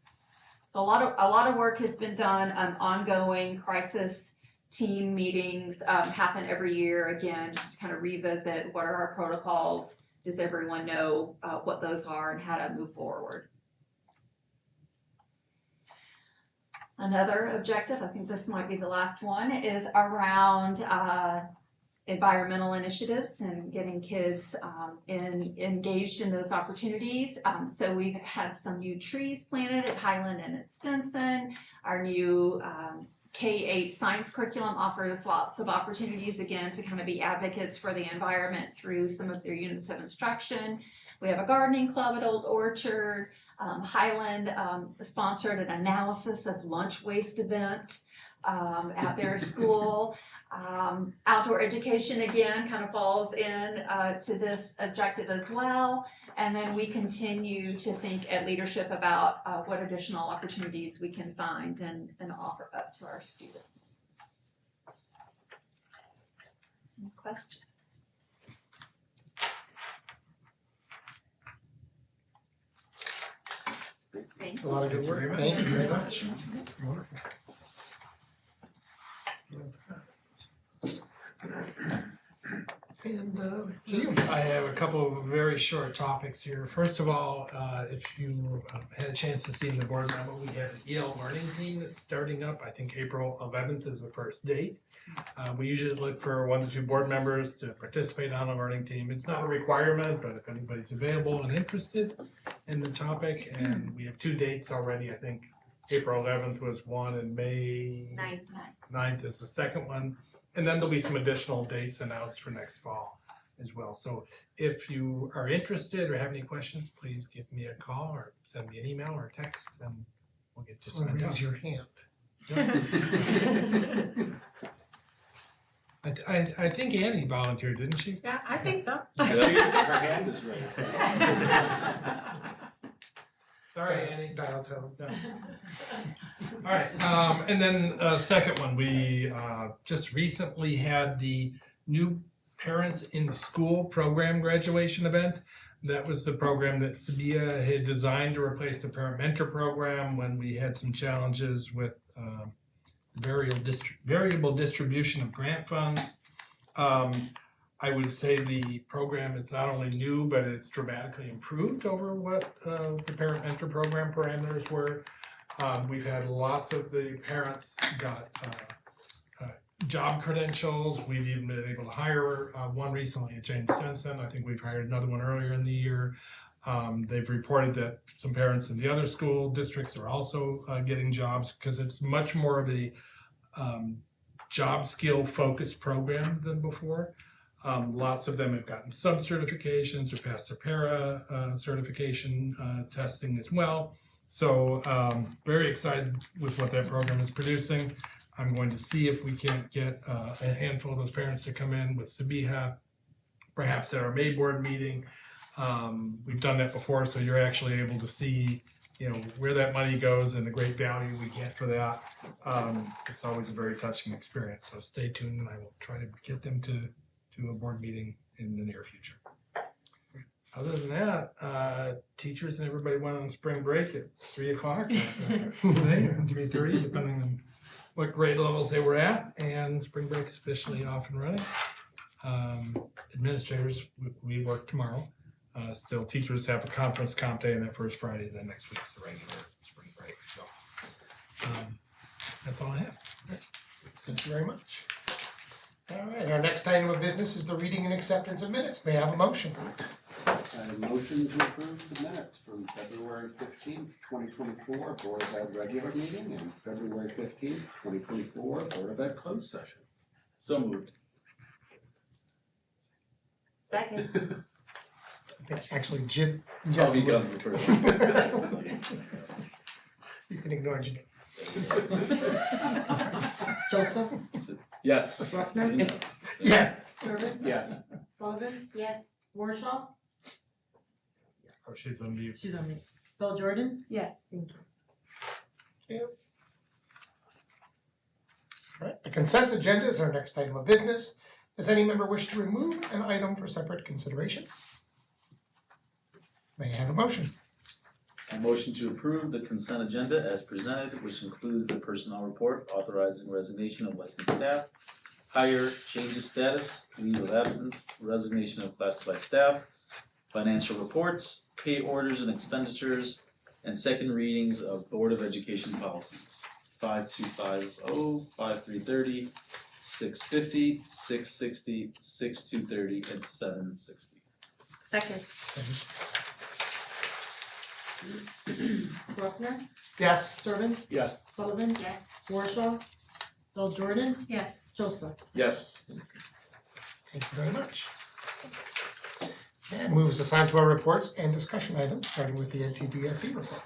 So a lot of work has been done. Ongoing crisis team meetings happen every year, again, just to kind of revisit what are our protocols, does everyone know what those are and how to move forward. Another objective, I think this might be the last one, is around environmental initiatives and getting kids engaged in those opportunities. So we've had some new trees planted at Highland and at Stinson. Our new K-8 science curriculum offers lots of opportunities, again, to kind of be advocates for the environment through some of their units of instruction. We have a gardening club at Old Orchard. Highland sponsored an analysis of lunch waste event at their school. Outdoor education, again, kind of falls in to this objective as well. And then we continue to think at leadership about what additional opportunities we can find and offer up to our students. Any questions? It's a lot of good work. Thank you very much. Wonderful. And to you. I have a couple of very short topics here. First of all, if you had a chance to see in the board memo, we have an EL learning team that's starting up. I think April 11th is the first date. We usually look for 1 to 2 board members to participate on a learning team. It's not a requirement, but if anybody's available and interested in the topic, and we have 2 dates already. I think April 11th was one and May 9th is the second one. And then there'll be some additional dates announced for next fall as well. So if you are interested or have any questions, please give me a call or send me an email or text and we'll get you some. Raise your hand. I think Annie volunteered, didn't she? Yeah, I think so. Her hand is raised. Sorry, Annie. Dial tone. No. All right, and then second one, we just recently had the new Parents in School program graduation event. That was the program that Sabia had designed to replace the parent mentor program when we had some challenges with variable distribution of grant funds. I would say the program is not only new, but it's dramatically improved over what the parent mentor program parameters were. We've had lots of the parents got job credentials. We've even been able to hire one recently at Jane Stenson. I think we've hired another one earlier in the year. They've reported that some parents in the other school districts are also getting jobs because it's much more of a job skill focused program than before. Lots of them have gotten sub-certifications or passed their para certification testing as well. So very excited with what that program is producing. I'm going to see if we can't get a handful of those parents to come in with Sabiha, perhaps at our May board meeting. We've done that before, so you're actually able to see, where that money goes and the great value we get for that. It's always a very touching experience. So stay tuned, and I will try to get them to a board meeting in the near future. Other than that, teachers and everybody went on spring break at 3 o'clock today, or 3:30, depending on what grade levels they were at, and spring break is officially off and running. Administrators, we work tomorrow. Still, teachers have a conference comp day on that first Friday, then next week's the regular spring break. So that's all I have. Thank you very much. All right, our next item of business is the reading and acceptance of minutes. May I have a motion? Motion to approve the minutes from February 15th, 2024 Board of Ed regular meeting and February 15th, 2024 Board of Ed closed session. So moved. Second. Actually, Jeff. Oh, he does the first one. You can ignore Jim. Joseph? Yes. Ruffner? Yes. Service? Yes. Sullivan? Yes. Warshaw? Oh, she's on mute. She's on mute. Bill Jordan? Yes. Thank you. Alright, the consent agenda is our next item of business. Does any member wish to remove an item for separate consideration? May I have a motion? A motion to approve the consent agenda as presented, which includes the personnel report authorizing resignation of licensed staff, hire, change of status, leave of absence, resignation of classified staff, financial reports, pay orders and expenditures, and second readings of Board of Education policies. 5250, 5330, 650, 660, 6230, and 760. Second. Bruckner, Yes. Sturbins, Yes. Sullivan, Yes. Warshaw, Bill Jordan, Yes. Joseph. Yes. Thank you very much. And moves us on to our reports and discussion items, starting with the NTDSE report.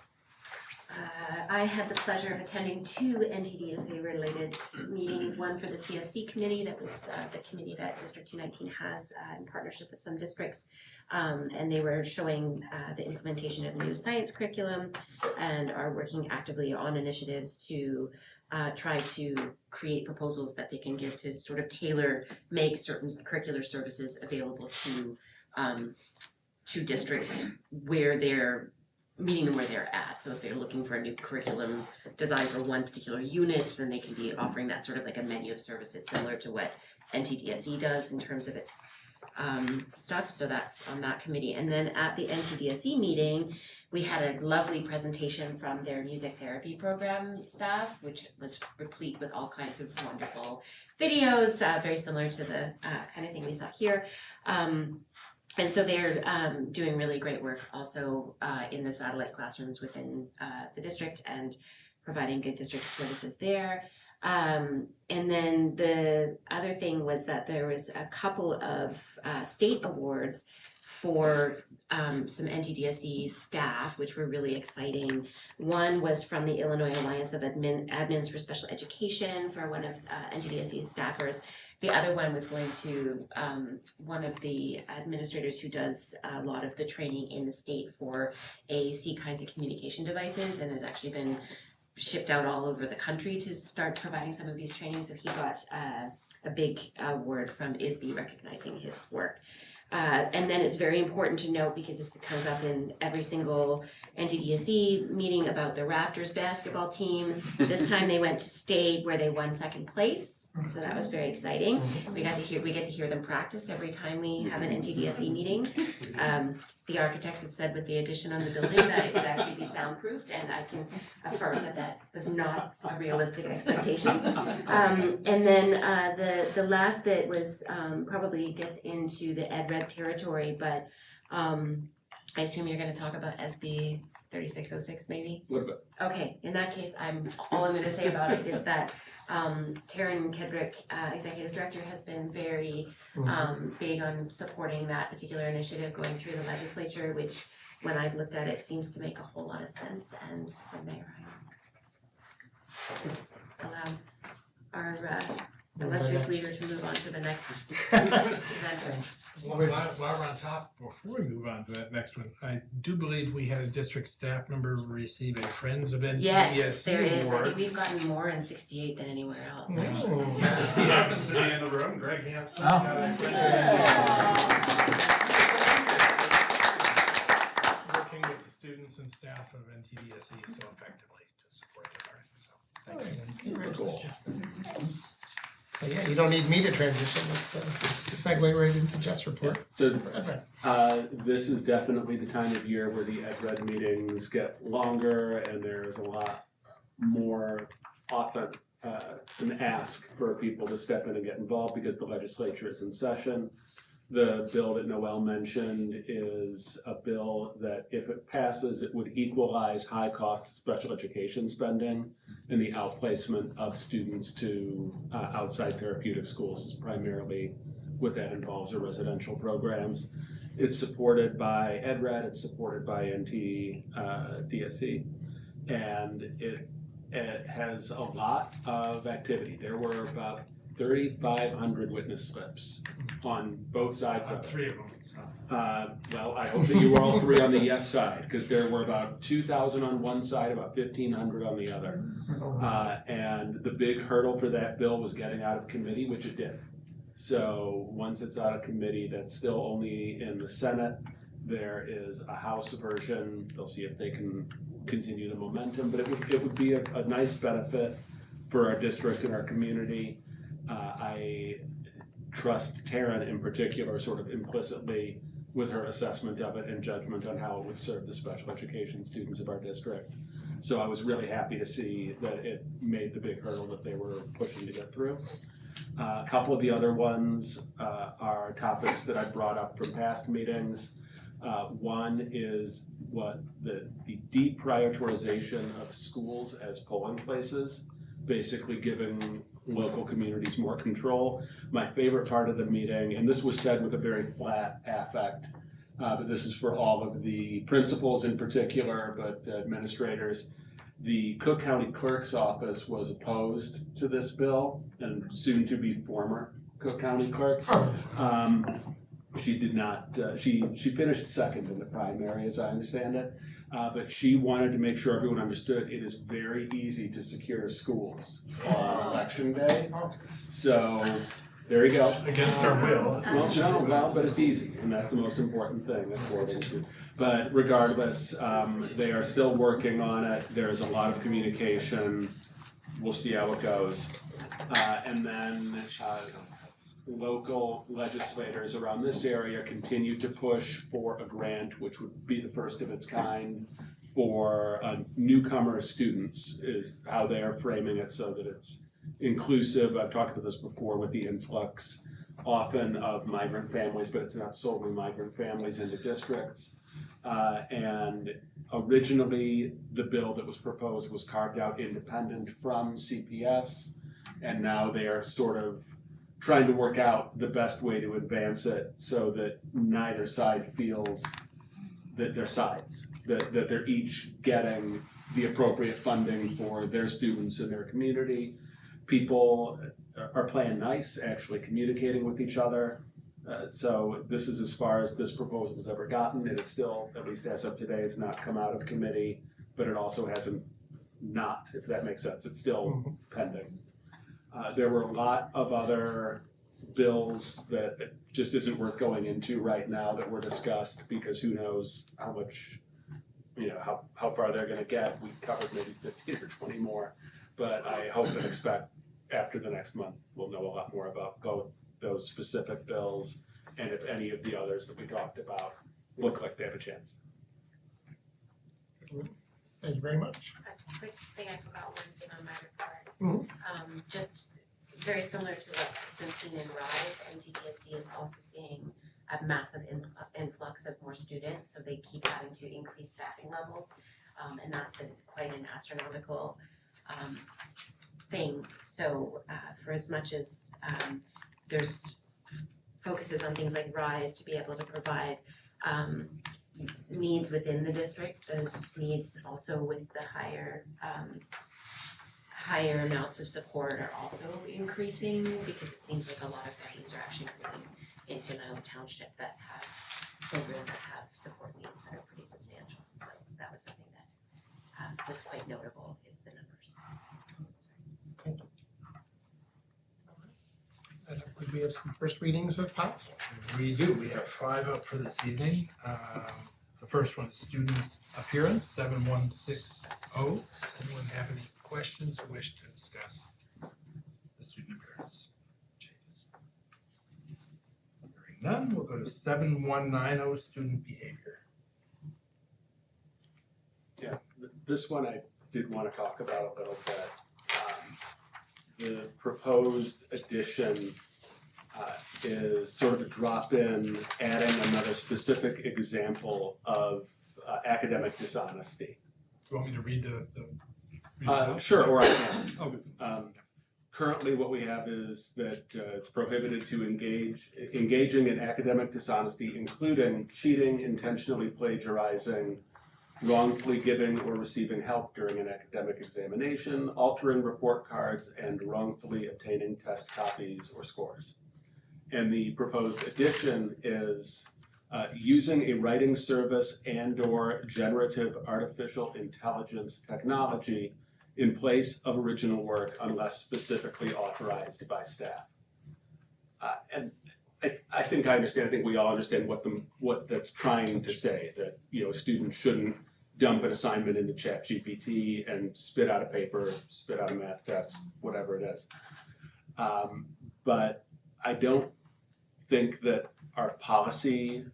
I had the pleasure of attending two NTDSA related meetings, one for the CFC committee, that was the committee that District 219 has in partnership with some districts. And they were showing the implementation of a new science curriculum and are working actively on initiatives to try to create proposals that they can give to sort of make certain curricular services available to districts where they're meeting them where they're at. So if they're looking for a new curriculum designed for one particular unit, then they can be offering that sort of like a menu of services similar to what NTDSE does in terms of its stuff. So that's on that committee. And then at the NTDSE meeting, we had a lovely presentation from their music therapy program staff, which was replete with all kinds of wonderful videos, very similar to the kind of thing we saw here. And so they're doing really great work also in the satellite classrooms within the district and providing good district services there. And then the other thing was that there was a couple of state awards for some NTDSE staff, which were really exciting. One was from the Illinois Alliance of Admins for Special Education for one of NTDSE's staffers. The other one was going to one of the administrators who does a lot of the training in the state for AAC kinds of communication devices and has actually been shipped out all over the country to start providing some of these trainings. So he got a big award from ISB recognizing his work. And then it's very important to note, because this comes up in every single NTDSE meeting, about the Raptors basketball team. This time they went to state where they won second place, so that was very exciting. We get to hear them practice every time we have an NTDSE meeting. The architects had said with the addition on the building that it would actually be soundproofed, and I can affirm that that was not a realistic expectation. And then the last bit was probably gets into the ed red territory, but I assume you're going to talk about SB 3606 maybe? What about? Okay, in that case, all I'm going to say about it is that Taryn Kedrick, Executive Director, has been very big on supporting that particular initiative going through the legislature, which when I've looked at it seems to make a whole lot of sense. And from there, I allow our illustrious leader to move on to the next presenter. While we're on top, before we move on to that next one, I do believe we had a district staff member receive a Friends of NTDSE Yes, there is. I award. think we've gotten more in 68 than anywhere else. He happens to be in the room, Greg Hampson. Oh. Working with the students and staff of NTDSE so effectively to support their learning, so thank you. Congratulations. But yeah, you don't need me to transition, let's segue right into Jeff's report. So this is definitely the time of year where the Ed Red meetings get longer and there's a lot more often an ask for people to step in and get involved because the legislature is in session. The bill that Noel mentioned is a bill that, if it passes, it would equalize high-cost special education spending and the outplacement of students to outside therapeutic schools, primarily what that involves are residential programs. It's supported by Ed Red, it's supported by NTDSE, and it has a lot of activity. There were about 3,500 witness slips on both sides of it. Three of them, so. Well, I hope that you were all three on the yes side, because there were about 2,000 on one side, about 1,500 on the other. And the big hurdle for that bill was getting out of committee, which it did. So once it's out of committee, that's still only in the Senate. There is a House version. They'll see if they can continue the momentum, but it would be a nice benefit for our district and our community. I trust Taryn in particular, sort of implicitly, with her assessment of it and judgment on how it would serve the special education students of our district. So I was really happy to see that it made the big hurdle that they were pushing to get through. A couple of the other ones are topics that I brought up from past meetings. One is what the deprioritization of schools as polling places, basically giving local communities more control. My favorite part of the meeting, and this was said with a very flat affect, but this is for all of the principals in particular, but administrators. The Cook County Clerk's Office was opposed to this bill, and soon to be former Cook County Clerk. She did not, she finished second in the primary, as I understand it, but she wanted to make sure everyone understood it is very easy to secure schools on election day. So there you go. Against our will. Well, but it's easy, and that's the most important thing, according to. But regardless, they are still working on it. There's a lot of communication. We'll see how it goes. And then local legislators around this area continue to push for a grant, which would be the first of its kind for newcomer students, is how they are framing it, so that it's inclusive. I've talked about this before with the influx often of migrant families, but it's not solely migrant families into districts. And originally, the bill that was proposed was carved out independent from CPS, and now they are sort of trying to work out the best way to advance it so that neither side feels that they're sides, that they're each getting the appropriate funding for their students in their community. People are playing nice, actually communicating with each other. So this is as far as this proposal has ever gotten. It is still, at least as of today, has not come out of committee, but it also hasn't not, if that makes sense. It's still pending. There were a lot of other bills that just isn't worth going into right now that were discussed, because who knows how much, how far they're gonna get. We covered maybe 15 or 20 more, but I hope and expect after the next month, we'll know a lot more about both those specific bills and if any of the others that we talked about look like they have a chance. Thank you very much. A quick thing, I forgot one thing on my report. Just very similar to what has been seen in RISE, NTDSC is also seeing a massive influx of more students, so they keep having to increase staffing levels, and that's been quite an astronomical thing. So for as much as there's focuses on things like RISE to be able to provide needs within the district, those needs also with the higher amounts of support are also increasing, because it seems like a lot of families are actually moving into Niles Township that have children that have support needs that are pretty substantial. So that was something that was quite notable, is the numbers. Thank you. I believe we have some first readings of policy. We do. We have 5 up for this evening. The first one is student appearance, 7160. Does anyone have any questions or wish to discuss the student appearance changes? Hearing none, we'll go to 7190, student behavior. Yeah, this one I did want to talk about a little bit. The proposed addition is sort of a drop-in, adding another specific example of academic dishonesty. Do you want me to read the Sure, or I can. Currently, what we have is that it's prohibited to engaging in academic dishonesty, including cheating, intentionally plagiarizing, wrongfully giving or receiving help during an academic examination, altering report cards, and wrongfully obtaining test copies or scores. And the proposed addition is using a writing service and/or generative artificial intelligence technology in place of original work unless specifically authorized by staff. And I think I understand, I think we all understand what that's trying to say, that, you know, students shouldn't dump an assignment into ChatGPT and spit out a paper, spit out a math test, whatever it is. But I don't think that our policy,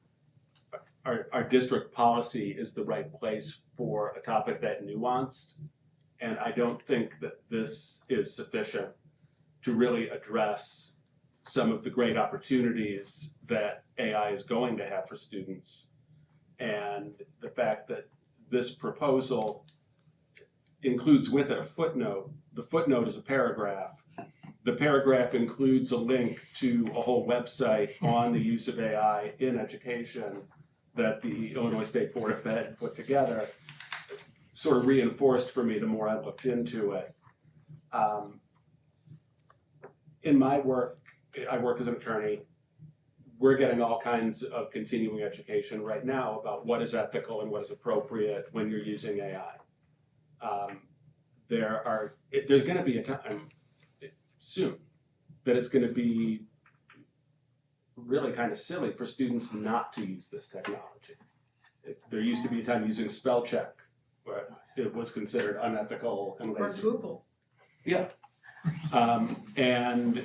our district policy is the right place for a topic that nuanced. And I don't think that this is sufficient to really address some of the great opportunities that AI is going to have for students. And the fact that this proposal includes with it a footnote. The footnote is a paragraph. The paragraph includes a link to a whole website on the use of AI in education that the Illinois State Board of Ed put together, sort of reinforced for me the more I looked into it. In my work, I work as an attorney. We're getting all kinds of continuing education right now about what is ethical and what is appropriate when you're using AI. There's going to be a time soon that it's going to be really kind of silly for students not to use this technology. There used to be a time using spell check where it was considered unethical and lazy. Or Google. Yeah. And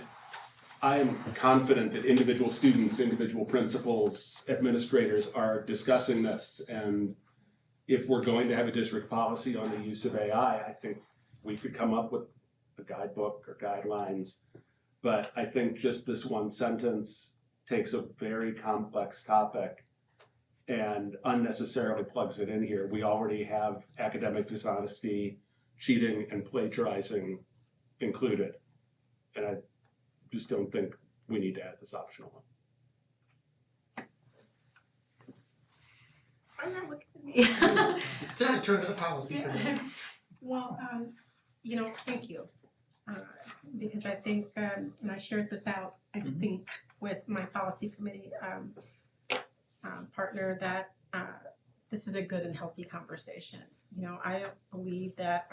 I am confident that individual students, individual principals, administrators are discussing this. And if we're going to have a district policy on the use of AI, I think we could come up with a guidebook or guidelines. But I think just this one sentence takes a very complex topic and unnecessarily plugs it in here. We already have academic dishonesty, cheating, and plagiarizing included. And I just don't think we need to add this optional one. I'm not looking at me. Turn to the policy committee. Well, you know, thank you. Because I think, and I shared this out, I think, with my policy committee partner that this is a good and healthy conversation. You know, I don't believe that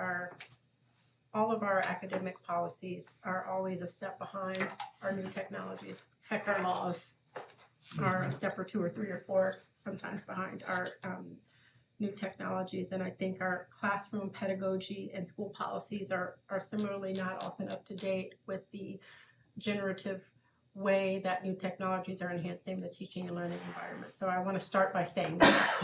all of our academic policies are always a step behind our new technologies. Heck, our laws are a step or two or three or four sometimes behind our new technologies. And I think our classroom pedagogy and school policies are similarly not often up to date with the generative way that new technologies are enhancing the teaching and learning environment. So I want to start by saying that.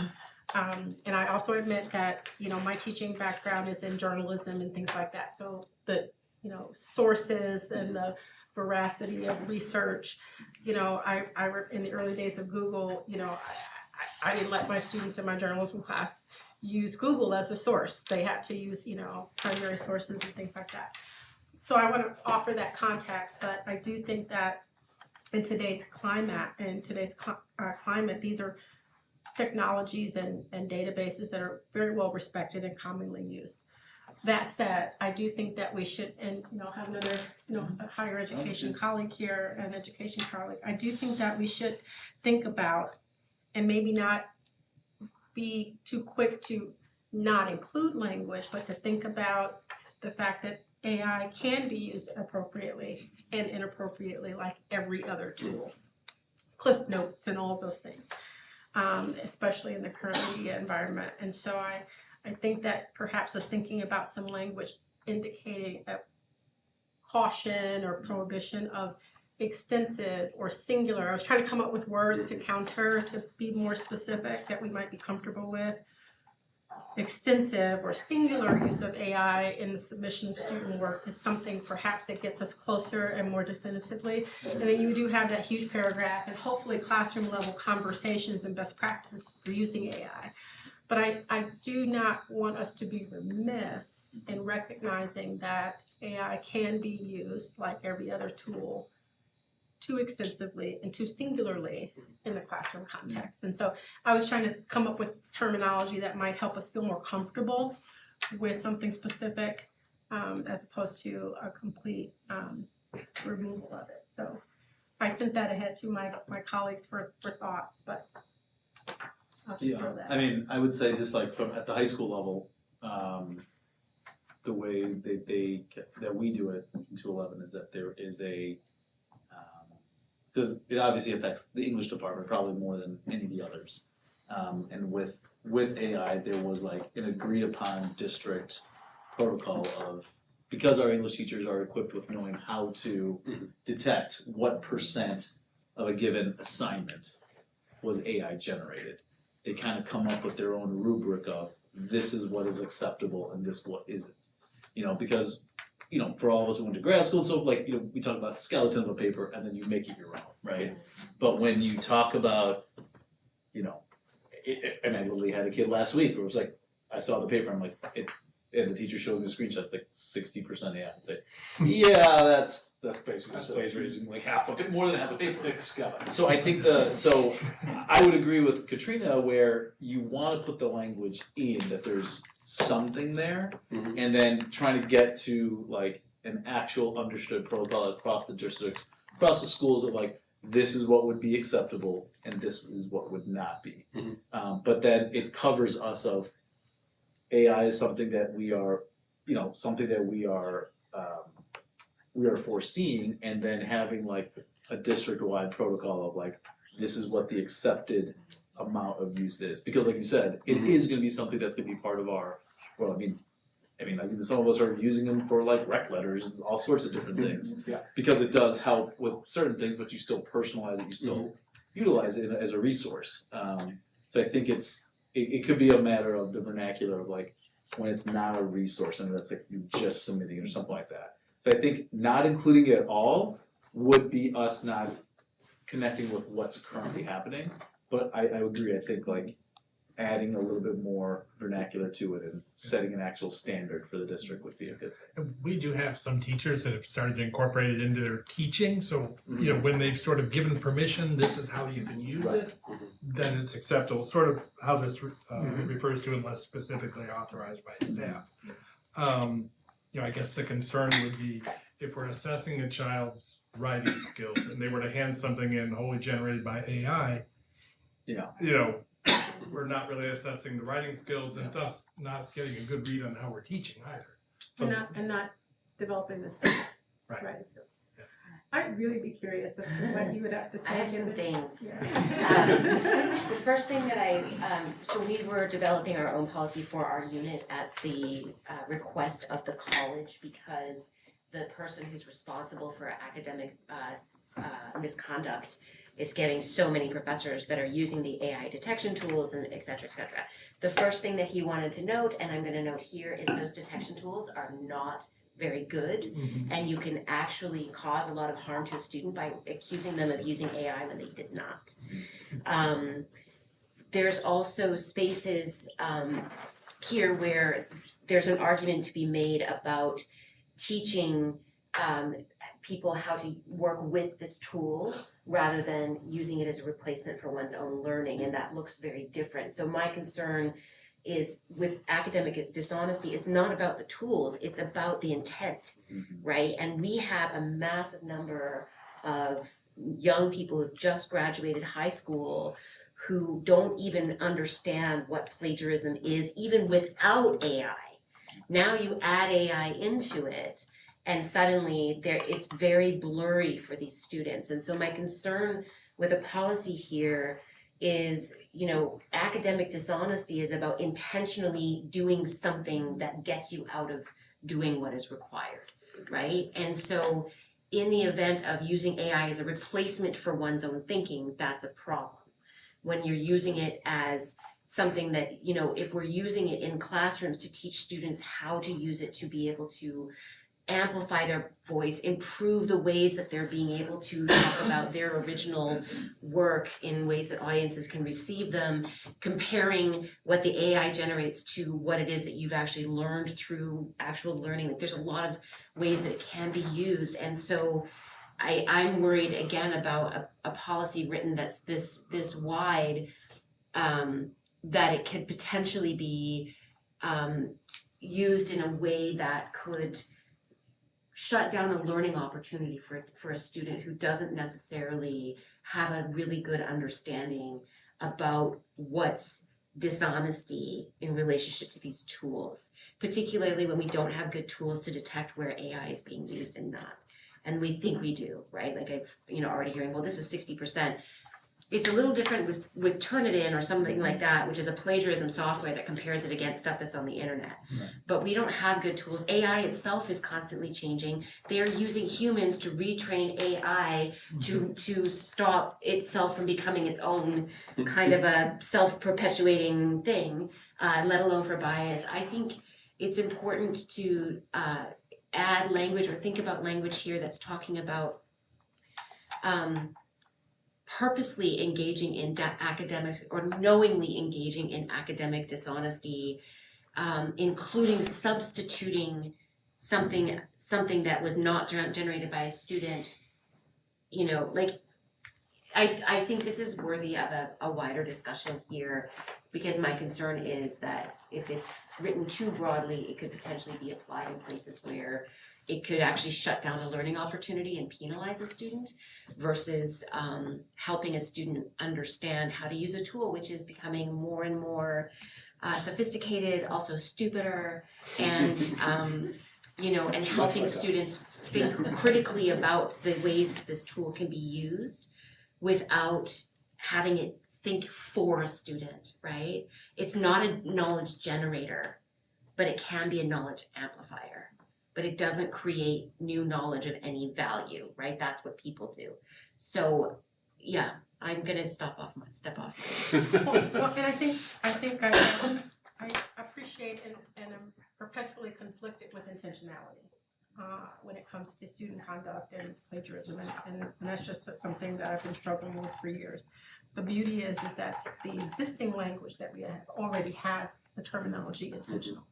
And I also admit that, you know, my teaching background is in journalism and things like that. So the, you know, sources and the veracity of research, you know, I in the early days of Google, you know, I didn't let my students in my journalism class use Google as a source. They had to use, you know, primary sources and things like that. So I want to offer that context, but I do think that in today's climate, these are technologies and databases that are very well respected and commonly used. That said, I do think that we should, and you know, have another, you know, a higher education colleague here, an education colleague. I do think that we should think about, and maybe not be too quick to not include language, but to think about the fact that AI can be used appropriately and inappropriately, like every other tool. Cliff notes and all of those things. Especially in the current media environment. And so I think that perhaps us thinking about some language indicating a caution or prohibition of extensive or singular. I was trying to come up with words to counter, to be more specific that we might be comfortable with. Extensive or singular use of AI in the submission of student work is something perhaps that gets us closer and more definitively. And then you do have that huge paragraph and hopefully classroom level conversations and best practices for using AI. But I do not want us to be remiss in recognizing that AI can be used like every other tool too extensively and too singularly in the classroom context. And so I was trying to come up with terminology that might help us feel more comfortable with something specific as opposed to a complete removal of it. So I sent that ahead to my colleagues for thoughts, but I'll just throw that. I mean, I would say just like from at the high school level, the way that we do it in 211 is that there is it obviously affects the English department probably more than any of the others. And with AI, there was like an agreed upon district protocol of, because our English teachers are equipped with knowing how to detect what percent of a given assignment was AI generated. They kind of come up with their own rubric of this is what is acceptable and this what isn't. Because for all of us who went to grad school, so like we talk about skeleton of a paper and then you make it your own, right? But when you talk about, and I literally had a kid last week where it was like, I saw the paper, I'm like, and the teacher showed me the screenshot, it's like 60% AI. I'd say, yeah, that's basically just plagiarizing like half of it, more than half of the paper. So I think I would agree with Katrina where you want to put the language in that there's something there, and then trying to get to like an actual understood protocol across the districts, across the schools of like, this is what would be acceptable and this is what would not be. But then it covers us of AI is something that we are, we are foreseeing, and then having like a district-wide protocol of like, this is what the accepted amount of use is. Because like you said, it is going to be something that's going to be part of our, some of us are using them for like rec letters and all sorts of different things. Yeah. Because it does help with certain things, but you still personalize it, you still utilize it as a resource. So I think it could be a matter of the vernacular of like when it's not a resource and that's like you're just submitting or something like that. So I think not including it at all would be us not connecting with what's currently happening. But I agree, I think like adding a little bit more vernacular to it and setting an actual standard for the district would be a good thing. And we do have some teachers that have started to incorporate it into their teaching, so when they've sort of given permission, this is how you can use it, then it's acceptable, sort of how this refers to unless specifically authorized by staff. I guess the concern would be if we're assessing a child's writing skills and they were to hand something in wholly generated by AI, we're not really assessing the writing skills and thus not getting a good read on how we're teaching either. So, And not developing the students' writing skills. I'd really be curious as to what you would have to say. I have some things. Yeah. The first thing that so we were developing our own policy for our unit at the request of the college because the person who's responsible for academic misconduct is getting so many professors that are using the AI detection tools and et cetera, et cetera. The first thing that he wanted to note, and I'm gonna note here, is those detection tools are not very good, and you can actually cause a lot of harm to a student by accusing them of using AI when they did not. There's also spaces here where there's an argument to be made about teaching people how to work with this tool rather than using it as a replacement for one's own learning, and that looks very different. So my concern is with academic dishonesty, it's not about the tools, it's about the intent, right? And we have a massive number of young people who've just graduated high school who don't even understand what plagiarism is, even without AI. Now you add AI into it, and suddenly it's very blurry for these students. And so my concern with a policy here is, academic dishonesty is about intentionally doing something that gets you out of doing what is required, right? And so in the event of using AI as a replacement for one's own thinking, that's a problem. When you're using it as something that, if we're using it in classrooms to teach students how to use it to be able to amplify their voice, improve the ways that they're being able to talk about their original work in ways that audiences can receive them, comparing what the AI generates to what it is that you've actually learned through actual learning. Like, there's a lot of ways that it can be used. And so I'm worried again about a policy written that's this wide, that it could potentially be used in a way that could shut down a learning opportunity for a student who doesn't necessarily have a really good understanding about what's dishonesty in relationship to these tools, particularly when we don't have good tools to detect where AI is being used and not. And we think we do, right? Like I've, already hearing, well, this is 60%. It's a little different with Turnitin or something like that, which is a plagiarism software that compares it against stuff that's on the internet. Right. But we don't have good tools. AI itself is constantly changing. They're using humans to retrain AI to stop itself from becoming its own kind of a self-perpetuating thing, let alone for bias. I think it's important to add language or think about language here that's talking about purposely engaging in academics or knowingly engaging in academic dishonesty, including substituting something that was not generated by a student. I think this is worthy of a wider discussion here, because my concern is that if it's written too broadly, it could potentially be applied in places where it could actually shut down a learning opportunity and penalize a student versus helping a student understand how to use a tool, which is becoming more and more sophisticated, also stupider, and and helping students think critically about the ways that this tool can be used without having it think for a student, right? It's not a knowledge generator, but it can be a knowledge amplifier. But it doesn't create new knowledge of any value, right? That's what people do. So, yeah, I'm gonna step off. Well, and I think I appreciate and I'm perpetually conflicted with intentionality when it comes to student conduct and plagiarism, and that's just something that I've been struggling with for years. The beauty is that the existing language that we have already has the terminology intentional.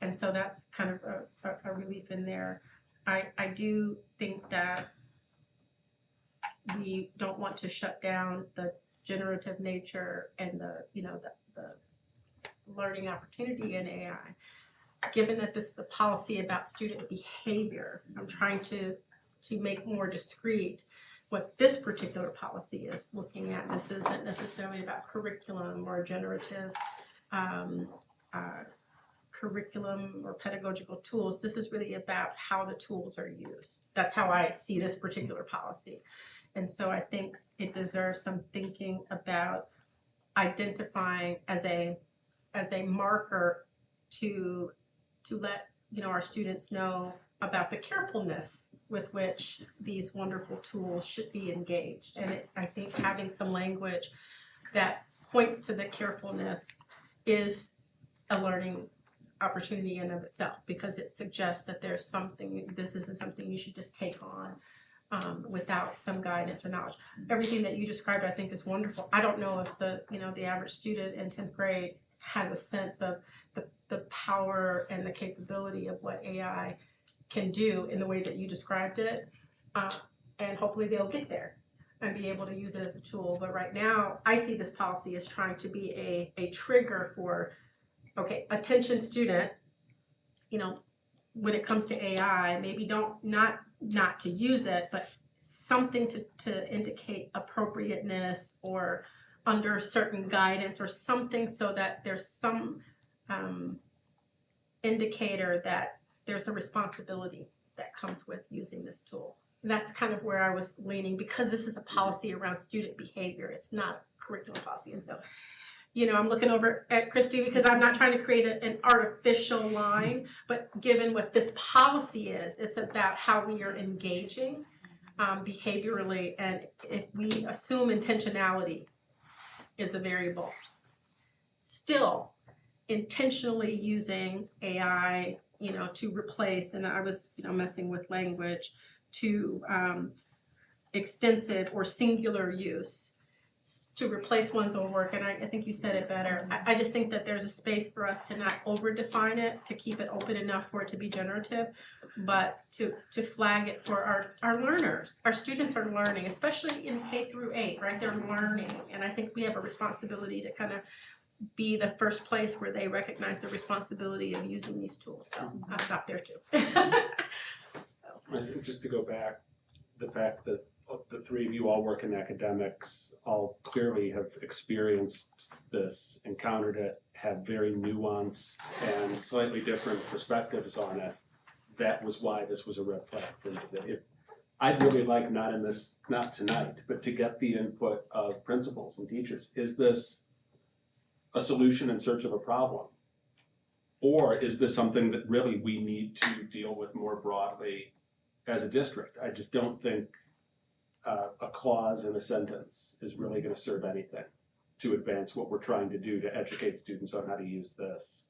And so that's kind of a relief in there. I do think that we don't want to shut down the generative nature and the learning opportunity in AI. Given that this is a policy about student behavior, I'm trying to make more discrete what this particular policy is looking at. This isn't necessarily about curriculum or generative curriculum or pedagogical tools. This is really about how the tools are used. That's how I see this particular policy. And so I think it deserves some thinking about identifying as a marker to let our students know about the carefulness with which these wonderful tools should be engaged. And I think having some language that points to the carefulness is a learning opportunity in of itself, because it suggests that there's something, this isn't something you should just take on without some guidance or knowledge. Everything that you described I think is wonderful. I don't know if the average student in 10th grade has a sense of the power and the capability of what AI can do in the way that you described it, and hopefully they'll get there and be able to use it as a tool. But right now I see this policy as trying to be a trigger for, okay, attention student, when it comes to AI, maybe not to use it, but something to indicate appropriateness or under certain guidance or something, so that there's some indicator that there's a responsibility that comes with using this tool. That's kind of where I was leaning, because this is a policy around student behavior. It's not a curriculum policy. And so, I'm looking over at Christy, because I'm not trying to create an artificial line, but given what this policy is, it's about how we are engaging behaviorally. And if we assume intentionality is a variable, still intentionally using AI, to replace, and I was, messing with language, to extensive or singular use to replace one's own work. And I think you said it better. I just think that there's a space for us to not over define it, to keep it open enough for it to be generative, but to flag it for our learners. Our students are learning, especially in K through 8, right? They're learning. And I think we have a responsibility to kind of be the first place where they recognize the responsibility of using these tools. So I'll stop there too. And just to go back, the fact that the three of you all work in academics, all clearly have experienced this, encountered it, have very nuanced and slightly different perspectives on it. That was why this was a red flag for me. I'd really like, not tonight, but to get the input of principals and teachers. Is this a solution in search of a problem? Or is this something that really we need to deal with more broadly as a district? I just don't think a clause in a sentence is really going to serve anything to advance what we're trying to do to educate students on how to use this,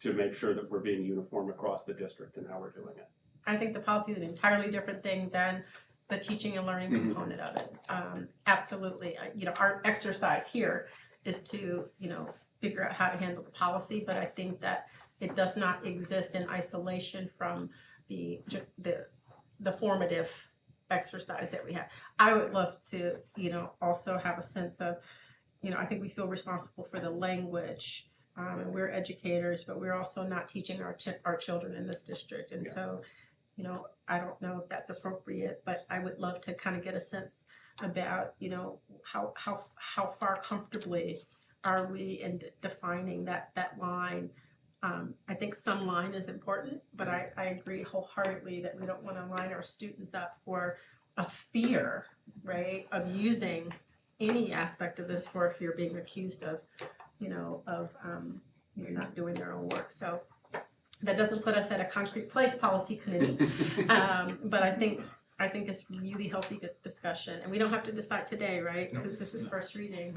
to make sure that we're being uniform across the district in how we're doing it. I think the policy is an entirely different thing than the teaching and learning component of it. Absolutely, our exercise here is to, figure out how to handle the policy, but I think that it does not exist in isolation from the formative exercise that we have. I would love to, also have a sense of, I think we feel responsible for the language, and we're educators, but we're also not teaching our children in this district, and so, I don't know if that's appropriate, but I would love to kind of get a sense about, how far comfortably are we in defining that line. I think some line is important, but I agree wholeheartedly that we don't want to line our students up for a fear, right, of using any aspect of this for if you're being accused of, you're not doing their own work. So that doesn't put us at a concrete place, policy committee, but I think it's really healthy discussion, and we don't have to decide today, right? Because this is first reading.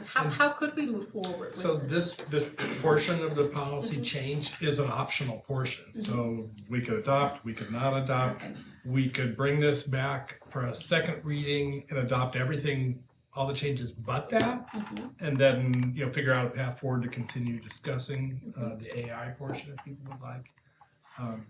How could we move forward with So this? this portion of the policy change is an optional portion. So we could adopt, we could not adopt. We could bring this back for a second reading and adopt everything, all the changes but that, and then, figure out a path forward to continue discussing the AI portion if people would like.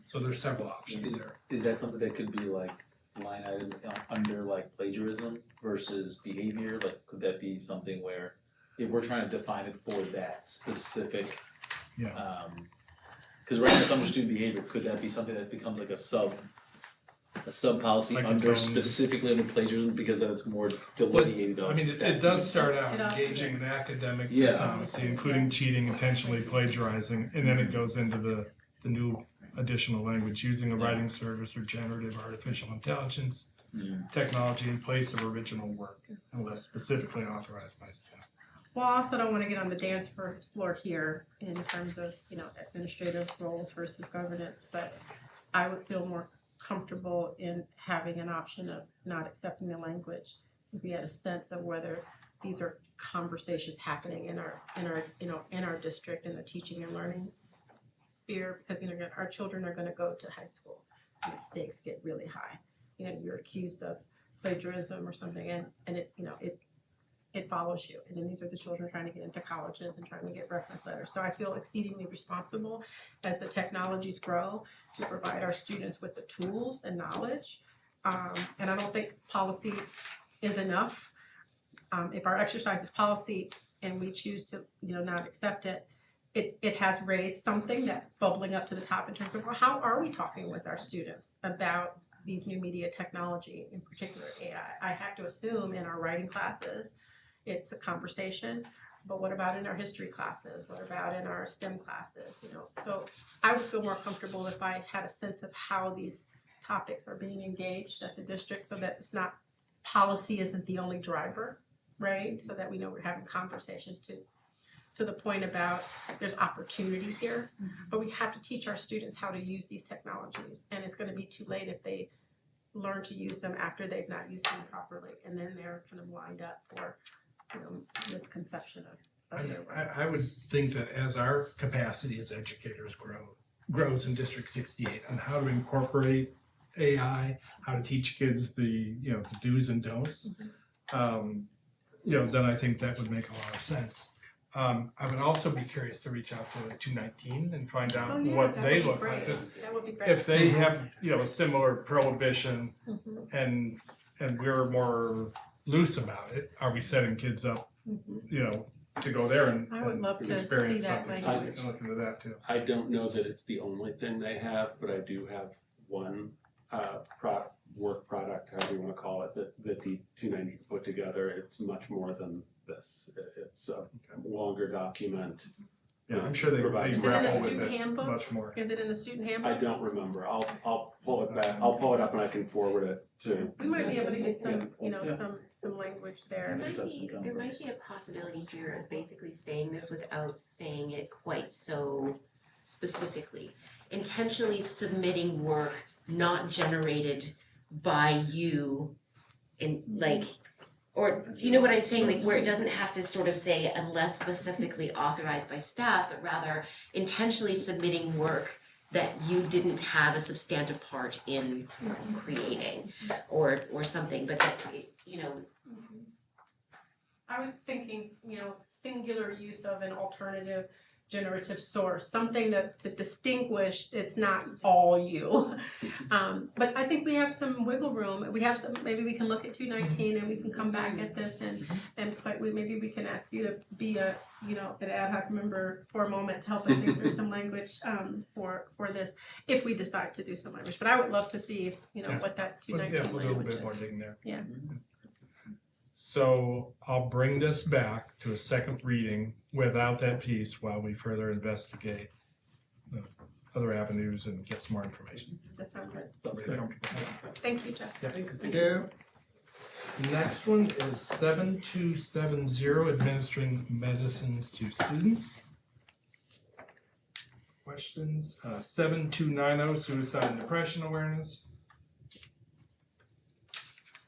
So there's several options there. Is that something that could be like line item under like plagiarism versus behavior? Like, could that be something where if we're trying to define it for that specific, because right now it's under student behavior, could that be something that becomes like a sub policy Like under its own- specifically under plagiarism, because then it's more delineated on. I mean, it does start out engaging in academic dishonesty, including cheating, intentionally plagiarizing, and then it goes into the new additional language, using a writing service or generative artificial intelligence technology in place of original work, unless specifically authorized by staff. Well, I also don't want to get on the dance floor here in terms of, administrative roles versus governance, but I would feel more comfortable in having an option of not accepting the language if we had a sense of whether these are conversations happening in our district, in the teaching and learning sphere, because our children are going to go to high school and the stakes get really high. You're accused of plagiarism or something, and it follows you. And then these are the children trying to get into colleges and trying to get reference letters. So I feel exceedingly responsible as the technologies grow to provide our students with the tools and knowledge. And I don't think policy is enough. If our exercise is policy and we choose to, not accept it, it has raised something that's bubbling up to the top in terms of, well, how are we talking with our students about these new media technology, in particular AI? I have to assume in our writing classes, it's a conversation, but what about in our history classes? What about in our STEM classes? So I would feel more comfortable if I had a sense of how these topics are being engaged at the district, so that it's not, policy isn't the only driver, right? So that we know we're having conversations to the point about there's opportunity here, but we have to teach our students how to use these technologies, and it's going to be too late if they learn to use them after they've not used them properly, and then they're kind of lined up for misconception of their work. I would think that as our capacity as educators grows in District 68 on how to incorporate AI, how to teach kids the do's and don'ts, then I think that would make a lot of sense. I would also be curious to reach out to 219 and find out what they look like. That would be great. If they have, a similar prohibition and we're more loose about it, are we setting kids up, to go there and I would love to experience see that something? So we language. can look into that too. I don't know that it's the only thing they have, but I do have one work product, however you wanna call it, that the 290 put together. It's much more than this. It's a longer document. Yeah, I'm sure they Provides- Is it in the grapple with student this handbook? much more. Is it in the student I handbook? don't remember. I'll pull it back. I'll pull it up and I can forward it to. We might be able to get some, Yeah. some language there. There might be a possibility here of basically saying this without saying it quite so specifically. Intentionally submitting work not generated by you in like, or you know what I'm saying, like where it doesn't have to sort of say unless specifically authorized by staff, but rather intentionally submitting work that you didn't have a substantive part in creating or something, but that, you know. I was thinking, singular use of an alternative generative source, something that to distinguish it's not all you. But I think we have some wiggle room. We have some, maybe we can look at 219 and we can come back at this and maybe we can ask you to be an ad hoc member for a moment to help us think through some language for this, if we decide to do some language. But I would love to see, what that 219 We'll do a language bit more is. digging there. Yeah. So I'll bring this back to a second reading without that piece while we further investigate the other avenues and get some more information. That sounds good. Sounds good. Thank you, Jeff. Yeah. Thank you. Next one is 7270, administering medicines to students. Questions? 7290, suicide and depression awareness.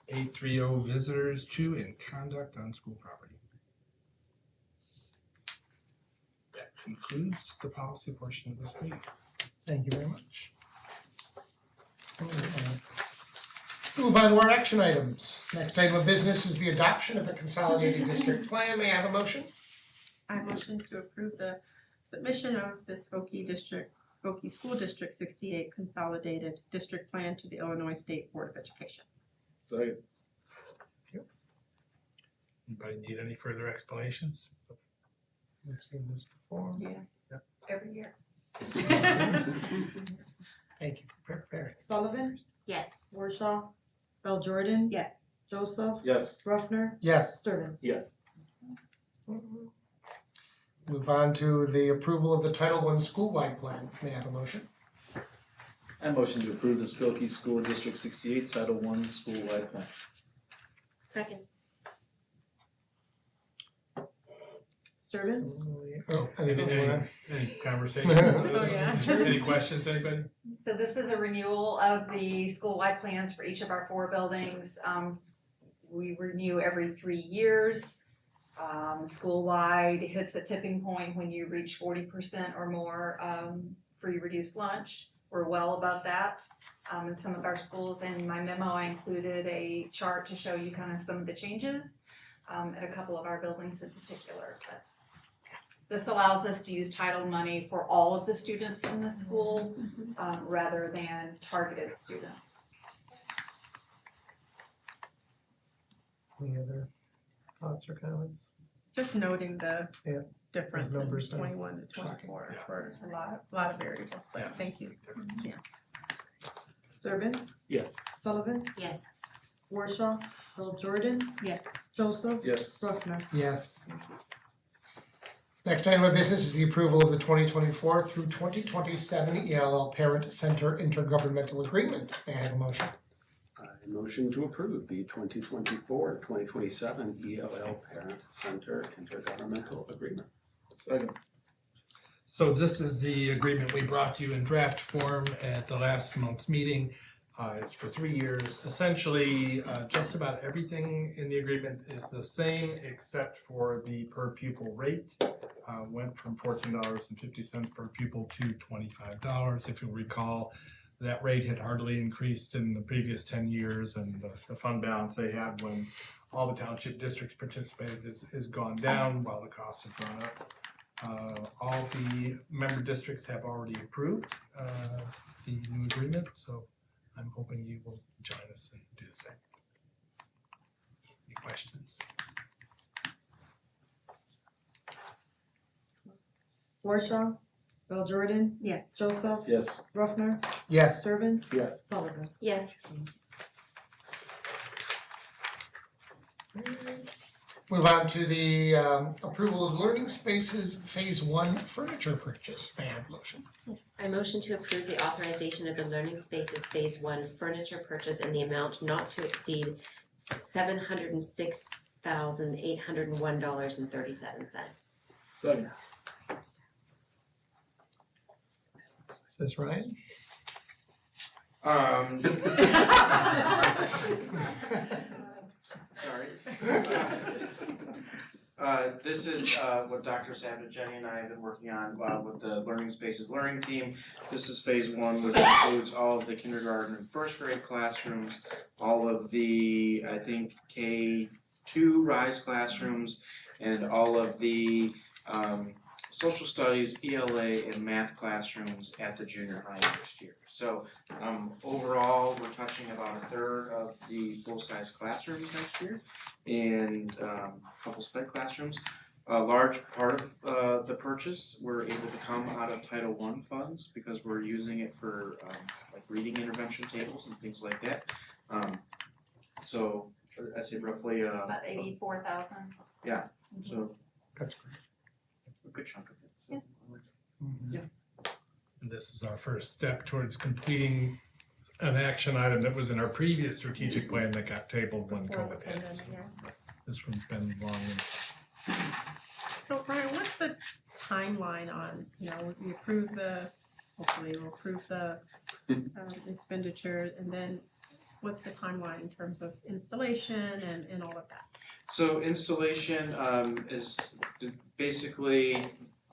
830, visitors to and conduct on school property. That concludes the policy portion of this meeting. Thank you very much. Move on to our action items. Next item of business is the adoption of the consolidated district plan. May I have a motion? I motion to approve the submission of the Skokie School District 68 Consolidated District Plan to the Illinois State Board of Education. Second. Anybody need any further explanations? We've seen this before. Yeah. Yep. Every year. Thank you for preparing. Sullivan, Yes. Warshaw, Bell Jordan. Yes. Joseph, Yes. Ruffner, Yes. Stearns. Yes. Move on to the approval of the Title I school-wide plan. May I have a motion? I motion to approve the Skokie School District 68 Title I school-wide plan. Second. Stearns, Oh, anything more? Any conversation? Oh, yeah. Any questions, anybody? So this is a renewal of the school-wide plans for each of our 4 buildings. We renew every 3 years. School-wide hits a tipping point when you reach 40% or more free reduced lunch. We're well above that in some of our schools. In my memo, I included a chart to show you kind of some of the changes at a couple of our buildings in particular. But this allows us to use title money for all of the students in the school rather than targeted students. Any other thoughts or comments? Just noting the Yeah. difference Those in numbers are 21 to 24 for a lot of variables, but thank you. Yeah. Stearns, Yes. Sullivan, Yes. Warshaw, Bell Jordan, Yes. Joseph, Yes. Ruffner. Yes. Next item of business is the approval of the 2024 through 2027 ELL Parent Center Intergovernmental Agreement. May I have a motion? I motion to approve the 2024-2027 ELL Parent Center Intergovernmental Agreement. Second. So this is the agreement we brought to you in draft form at the last month's meeting. It's for 3 years. Essentially, just about everything in the agreement is the same except for the per pupil rate. Went from $14.50 per pupil to $25. If you'll recall, that rate had hardly increased in the previous 10 years, and the fund balance they had when all the township districts participated is gone down while the costs have gone up. All the member districts have already approved the new agreement, so I'm hoping you will join us and do the same. Any questions? Warshaw, Bell Jordan, Yes. Joseph, Yes. Ruffner, Yes. Stearns, Yes. Sullivan. Yes. Move on to the approval of learning spaces phase 1 furniture purchase. May I have a motion? I motion to approve the authorization of the Learning Spaces Phase 1 furniture purchase in the amount not to exceed $706,801.37. Second. Is this Ryan? Sorry. This is what Dr. Savage, Jenny, and I have been working on with the Learning Spaces Learning Team. This is phase 1, which includes all of the kindergarten and first grade classrooms, all of the, I think, K2 RISE classrooms, and all of the social studies, ELA, and math classrooms at the junior high next year. So overall, we're touching about a third of the full-size classrooms next year, and a couple sped classrooms. A large part of the purchase, we're able to come out of Title I funds because we're using it for like reading intervention tables and things like that. So I'd say roughly About 84,000. Yeah, so that's great. A good chunk of it. So, Yeah. And this is our first step towards completing an action item that was in our previous strategic plan that got tabled when COVID hit. So this one's been long. So Brian, what's the timeline on, we approve hopefully we'll approve the expenditure, and then what's the timeline in terms of installation and all of that? So installation is basically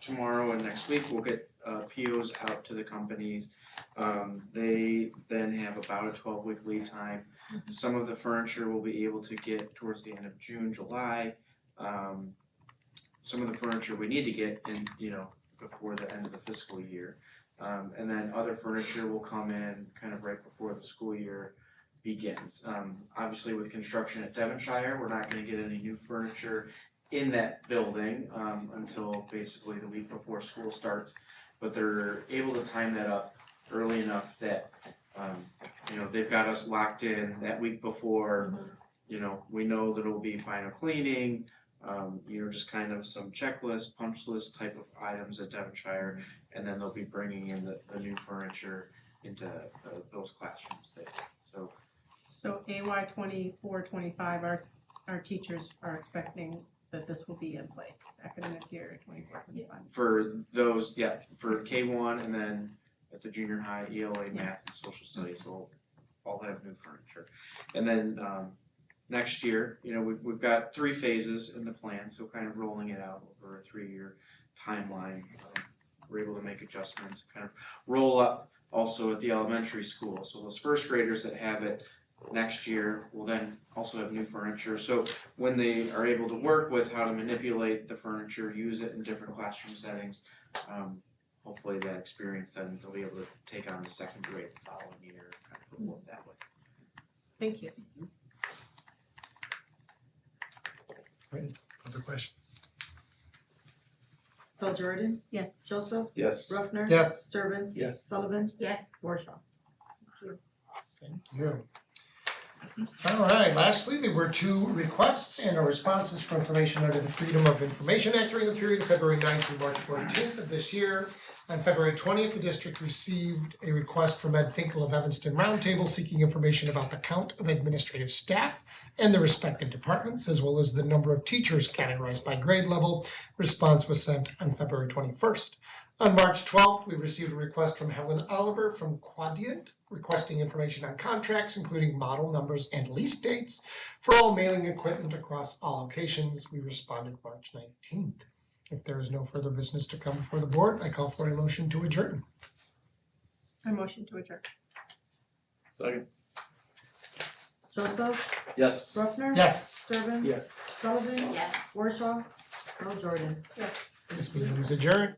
tomorrow and next week. We'll get POs out to the companies. They then have about a 12-week lead time. Some of the furniture we'll be able to get towards the end of June, July. Some of the furniture we need to get in, before the end of the fiscal year. And then other furniture will come in kind of right before the school year begins. Obviously with construction at Devonshire, we're not gonna get any new furniture in that building until basically the week before school starts. But they're able to time that up early enough that, they've got us locked in that week before. We know that it'll be final cleaning, just kind of some checklist, punch list type of items at Devonshire, and then they'll be bringing in the new furniture into those classrooms there. So AY 24-25, our teachers are expecting that this will be in place, academic year 24-25. For those, for K1 and then at the junior high, ELA, math, and social studies will all have new furniture. And then next year, we've got 3 phases in the plan, so kind of rolling it out over a 3-year timeline. We're able to make adjustments, kind of roll up also at the elementary school. So those first graders that have it next year will then also have new furniture. So when they are able to work with how to manipulate the furniture, use it in different classroom settings, hopefully that experience then they'll be able to take on the second grade the following year, kind of work that way. Thank you. Great. Other questions? Bill Jordan? Yes. Joseph? Yes. Ruffner? Yes. Sturbins? Yes. Sullivan? Yes. Warshaw? Thank you. All right, lastly, there were 2 requests and responses for information under the Freedom of Information Act during the period of February 9th through March 14th of this year. On February 20th, the district received a request from Ed Finkel of Evanston Roundtable seeking information about the count of administrative staff and the respective departments, as well as the number of teachers categorized by grade level. Response was sent on February 21st. On March 12th, we received a request from Helen Oliver from Quadient requesting information on contracts, including model numbers and lease dates for all mailing equipment across all locations. We responded March 19th. If there is no further business to come before the board, I call for a motion to adjourn. A motion to adjourn. Second. Joseph? Yes. Ruffner? Yes. Sturbins? Yes. Sullivan? Yes. Warshaw? Bill Jordan? Yes. This meeting is adjourned.